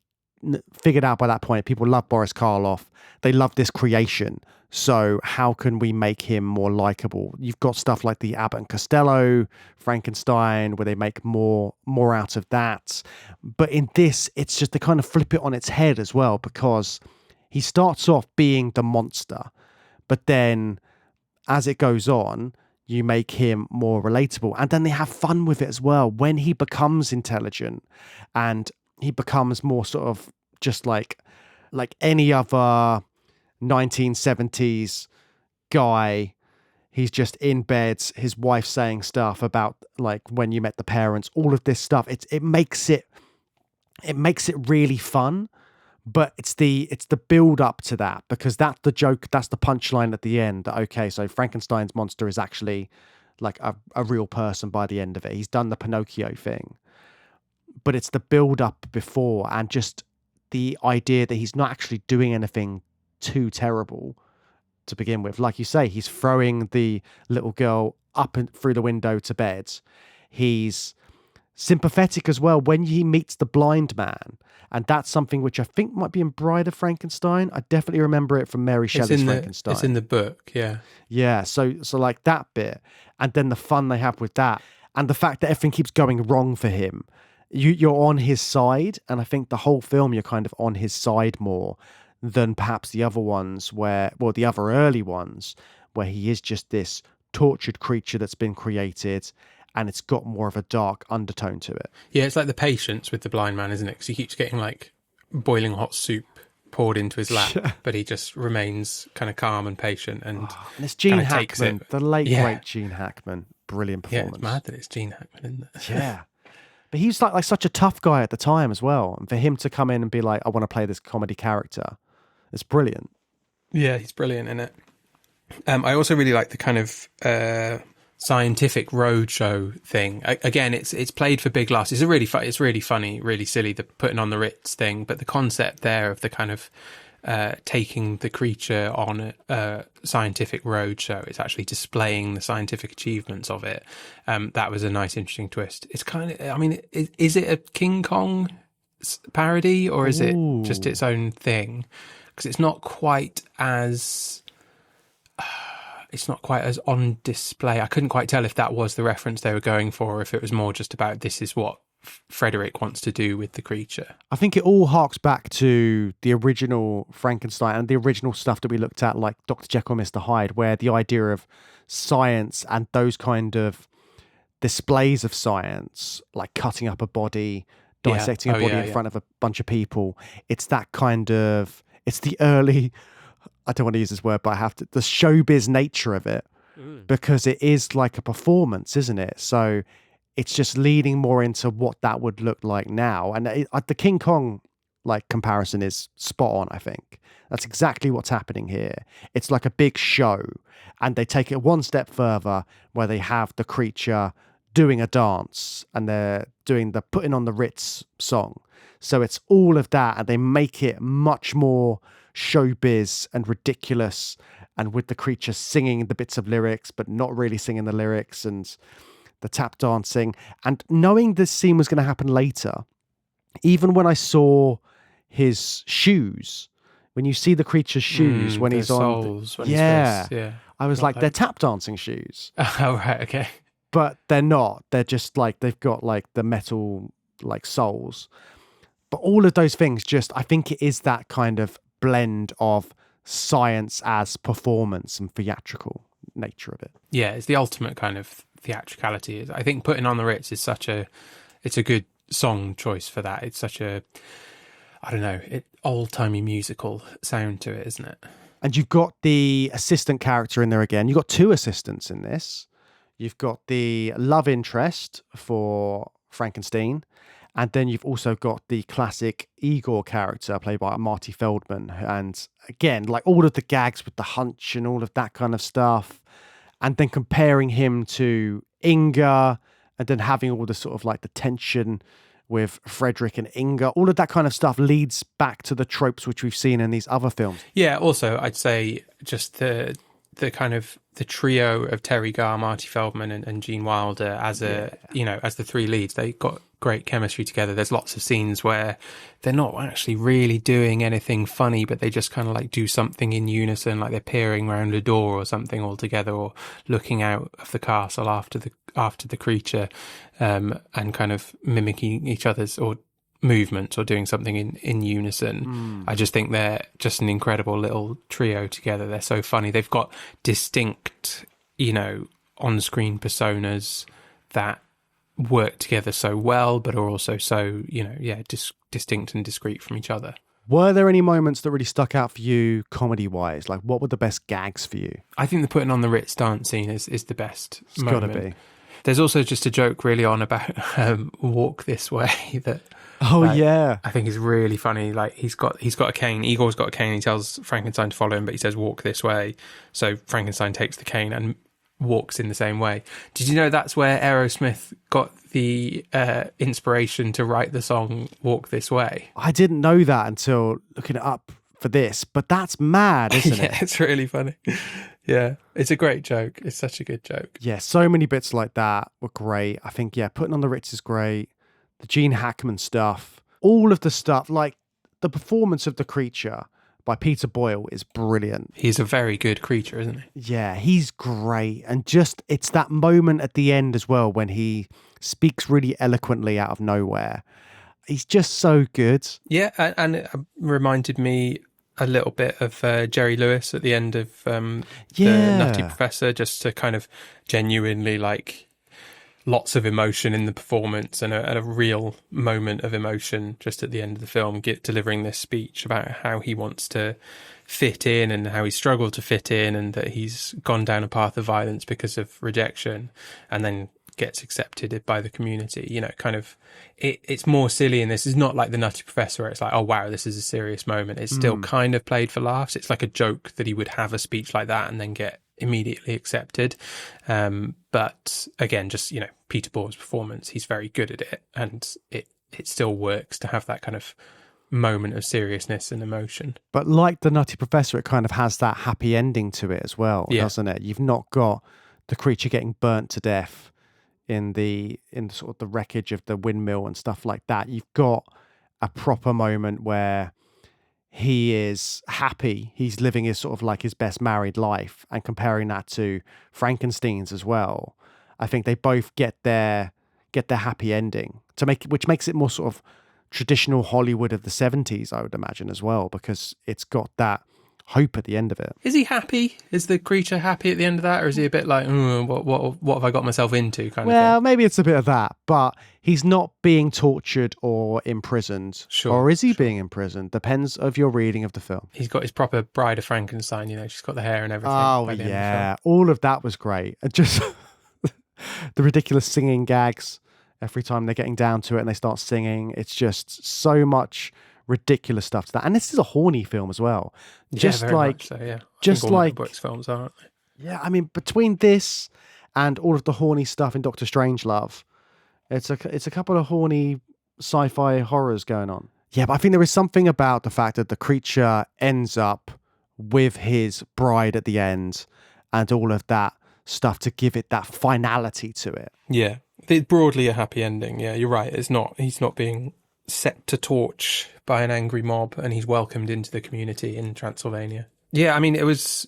figured out by that point people love Boris Karloff. They love this creation. So how can we make him more likable? You've got stuff like the Abbott and Costello Frankenstein, where they make more out of that. But in this, it's just to kind of flip it on its head as well, because he starts off being the monster, but then as it goes on, you make him more relatable. And then they have fun with it as well. When he becomes intelligent and he becomes more sort of just like any other 1970s guy, he's just in bed, his wife saying stuff about like when you met the parents, all of this stuff. It makes it really fun. But it's the build up to that, because that's the joke, that's the punchline at the end. That, okay, so Frankenstein's monster is actually like a real person by the end of it. He's done the Pinocchio thing. But it's the build up before, and just the idea that he's not actually doing anything too terrible to begin with. Like you say, he's throwing the little girl up and through the window to bed. He's sympathetic as well when he meets the blind man, and that's something which I think might be in Bride of Frankenstein. I definitely remember it from Mary Shelley's Frankenstein. It's in the book, yeah. So like that bit, and then the fun they have with that, and the fact that everything keeps going wrong for him. You're on his side, and I think the whole film you're kind of on his side more than perhaps the other ones the other early ones, where he is just this tortured creature that's been created, and it's got more of a dark undertone to it. Yeah, it's like The Patience with the blind man, isn't it? Because he keeps getting like boiling hot soup poured into his lap, but he just remains kind of calm and patient. And it's Gene Hackman, the late great Gene Hackman. Brilliant performance. Yeah, it's mad that it's Gene Hackman, isn't it? Yeah. But he's like such a tough guy at the time as well. And for him to come in and be like, I want to play this comedy character, it's brilliant. Yeah, he's brilliant in it. I also really like the kind of scientific roadshow thing. Again, it's played for big laughs. It's really funny, really silly, the putting on the Ritz thing. But the concept there of the kind of taking the creature on a scientific roadshow, it's actually displaying the scientific achievements of it. That was a nice, interesting twist. It's kind of, I mean, is it a King Kong parody, or is it just its own thing? Because it's not quite as on display. I couldn't quite tell if that was the reference they were going for, or if it was more just about this is what Frederick wants to do with the creature. I think it all harks back to the original Frankenstein and the original stuff that we looked at, like Dr. Jekyll and Mr. Hyde, where the idea of science and those kind of displays of science, like cutting up a body, dissecting a body in front of a bunch of people, it's that kind of, it's the early, I don't want to use this word, but I have to, the showbiz nature of it, because it is like a performance, isn't it? So it's just leading more into what that would look like now. And the King Kong like comparison is spot on, I think. That's exactly what's happening here. It's like a big show, and they take it one step further, where they have the creature doing a dance, and they're doing the Putting on the Ritz song. So it's all of that, and they make it much more showbiz and ridiculous, and with the creature singing the bits of lyrics, but not really singing the lyrics, and the tap dancing. And knowing this scene was going to happen later, even when I saw his shoes, when you see the creature's shoes when he's on, I was like, they're tap dancing shoes. Oh, right, okay. But they're not. They're just like, they've got like the metal like soles. But all of those things, just, I think it is that kind of blend of science as performance and theatrical nature of it. Yeah, it's the ultimate kind of theatricality. I think Putting on the Ritz is it's a good song choice for that. It's such a, I don't know, old-timey musical sound to it, isn't it? And you've got the assistant character in there again. You've got two assistants in this. You've got the love interest for Frankenstein, and then you've also got the classic Igor character played by Marty Feldman. And again, like all of the gags with the hunch and all of that kind of stuff, and then comparing him to Inga, and then having all the sort of like the tension with Frederick and Inga, all of that kind of stuff leads back to the tropes which we've seen in these other films. Yeah, also I'd say just the kind of the trio of Terry Garr, Marty Feldman and Gene Wilder as as the three leads, they got great chemistry together. There's lots of scenes where they're not actually really doing anything funny, but they just kind of like do something in unison, like they're peering around a door or something all together, or looking out of the castle after the creature, and kind of mimicking each other's or movements or doing something in unison. I just think they're just an incredible little trio together. They're so funny. They've got distinct, on-screen personas that work together so well, but are also so, distinct and discrete from each other. Were there any moments that really stuck out for you comedy-wise? Like, what were the best gags for you? I think the putting on the Ritz dance scene is the best It's moment. gotta be. There's also just a joke really on about Walk This Way that yeah. I think is really funny. Like he's got a cane. Igor's got a cane. He tells Frankenstein to follow him, but he says walk this way. So Frankenstein takes the cane and walks in the same way. Did you know that's where Aerosmith got the inspiration to write the song Walk This Way? I didn't know that until looking it up for this, but that's mad, isn't Yeah, it? it's really funny. Yeah, it's a great joke. It's such a good joke. Yeah, so many bits like that were great. I think, putting on the Ritz is great. The Gene Hackman stuff, all of the stuff, like the performance of the creature by Peter Boyle is brilliant. He's a very good creature, isn't he? Yeah, he's great. And just, it's that moment at the end as well when he speaks really eloquently out of nowhere. He's just so good. Yeah, and it reminded me a little bit of Jerry Lewis at the end of the Nutty Professor, just to kind of genuinely like lots of emotion in the performance and a real moment of emotion just at the end of the film, delivering this speech about how he wants to fit in and how he struggled to fit in and that he's gone down a path of violence because of rejection and then gets accepted by the community. It's more silly, and this is not like the Nutty Professor where it's like, oh wow, this is a serious moment. It's still kind of played for laughs. It's like a joke that he would have a speech like that and then get immediately accepted. But again, just, Peter Boyle's performance, he's very good at it, and it still works to have that kind of moment of seriousness and emotion. But like the Nutty Professor, it kind of has that happy ending to it as well, doesn't it? You've not got the creature getting burnt to death in sort of the wreckage of the windmill and stuff like that. You've got a proper moment where he is happy. He's living his sort of like his best married life, and comparing that to Frankenstein's as well. I think they both get their happy ending which makes it more sort of traditional Hollywood of the 70s, I would imagine as well, because it's got that hope at the end of it. Is he happy? Is the creature happy at the end of that, or is he a bit like, what have I got myself into kind of thing? Well, maybe it's a bit of that, but he's not being tortured or imprisoned. Sure, or is he being imprisoned? Depends of your reading of the film. He's got his proper Bride of Frankenstein, she's got the hair and everything. Oh, yeah. All of that was great. And just the ridiculous singing gags every time they're getting down to it and they start singing. It's just so much ridiculous stuff to that. And this is a horny film as well. Just very like, much so, yeah. just like Brooks films, aren't they? Yeah, I mean, between this and all of the horny stuff in Dr. Strangelove, it's a couple of horny sci-fi horrors going on. Yeah, but I think there is something about the fact that the creature ends up with his bride at the end and all of that stuff to give it that finality to it. Yeah, it's broadly a happy ending. Yeah, you're right. He's not being set to torch by an angry mob, and he's welcomed into the community in Transylvania. Yeah, I mean, it's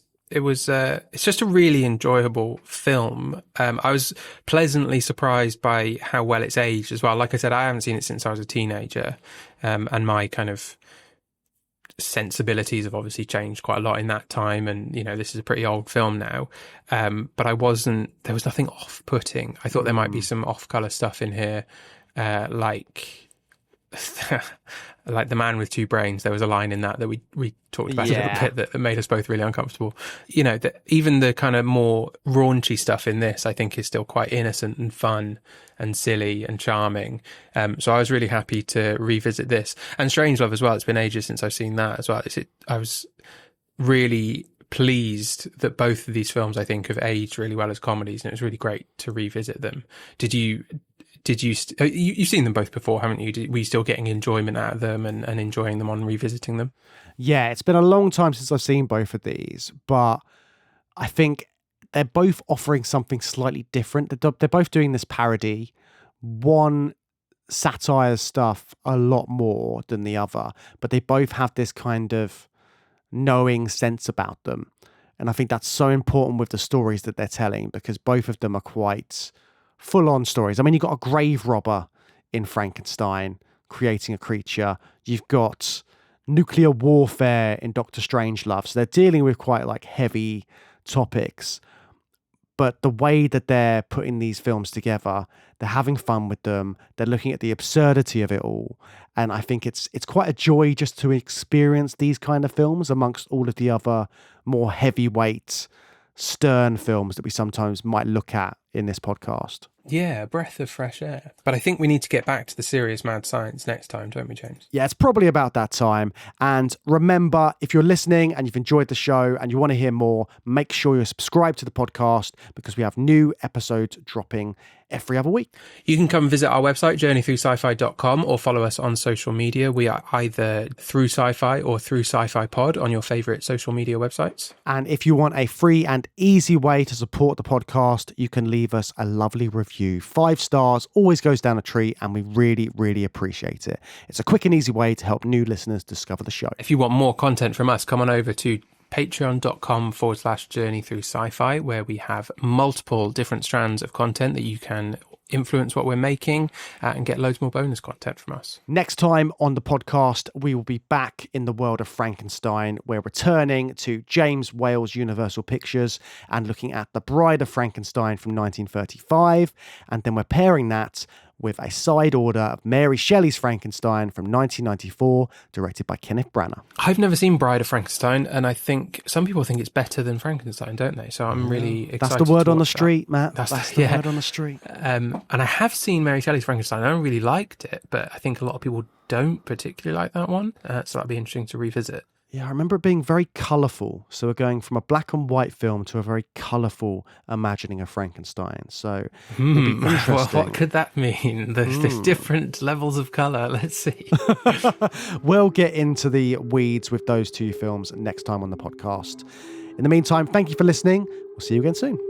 just a really enjoyable film. I was pleasantly surprised by how well it's aged as well. Like I said, I haven't seen it since I was a teenager, and my kind of sensibilities have obviously changed quite a lot in that time. And, this is a pretty old film now. But there was nothing off-putting. I thought there might be some off-color stuff in here, like The Man with Two Brains. There was a line in that we talked about a little bit that made us both really uncomfortable. Even the kind of more raunchy stuff in this, I think, is still quite innocent and fun and silly and charming. So I was really happy to revisit this. And Strangelove as well. It's been ages since I've seen that as well. I was really pleased that both of these films, I think, have aged really well as comedies, and it was really great to revisit them. You've seen them both before, haven't you? Were you still getting enjoyment out of them and enjoying them on revisiting them? Yeah, it's been a long time since I've seen both of these, but I think they're both offering something slightly different. They're both doing this parody. One satires stuff a lot more than the other, but they both have this kind of knowing sense about them. And I think that's so important with the stories that they're telling, because both of them are quite full-on stories. I mean, you've got a grave robber in Frankenstein creating a creature. You've got nuclear warfare in Dr. Strangelove. So they're dealing with quite like heavy topics. But the way that they're putting these films together, they're having fun with them. They're looking at the absurdity of it all. And I think it's quite a joy just to experience these kind of films amongst all of the other more heavyweight, stern films that we sometimes might look at in this podcast. Yeah, a breath of fresh air. But I think we need to get back to the serious mad science next time, don't we, James? Yeah, it's probably about that time. And remember, if you're listening and you've enjoyed the show and you want to hear more, make sure you're subscribed to the podcast, because we have new episodes dropping every other week. You can come visit our website, journeythroughsci-fi.com, or follow us on social media. We are either Through Sci-Fi or Through Sci-Fi Pod on your favourite social media websites. And if you want a free and easy way to support the podcast, you can leave us a lovely review. 5 stars always goes down a treat, and we really, really appreciate it. It's a quick and easy way to help new listeners discover the show. If you want more content from us, come on over to patreon.com/journey through sci-fi, where we have multiple different strands of content that you can influence what we're making and get loads more bonus content from us. Next time on the podcast, we will be back in the world of Frankenstein. We're returning to James Whale's Universal Pictures and looking at The Bride of Frankenstein from 1935. And then we're pairing that with a side order of Mary Shelley's Frankenstein from 1994, directed by Kenneth Branagh. I've never seen Bride of Frankenstein, and I think some people think it's better than Frankenstein, don't they? So I'm really excited. That's the word on the that. Matt. That's the word on the street. And I have seen Mary Shelley's Frankenstein. I really liked it, but I think a lot of people don't particularly like that one. So that'd be interesting to revisit. Yeah, I remember it being very colourful. So we're going from a black and white film to a very colourful imagining of Frankenstein. So it'd be interesting. Well, what could that mean? There's different levels of colour. Let's see. We'll get into the weeds with those two films next time on the podcast. In the meantime, thank you for listening. We'll see you again soon.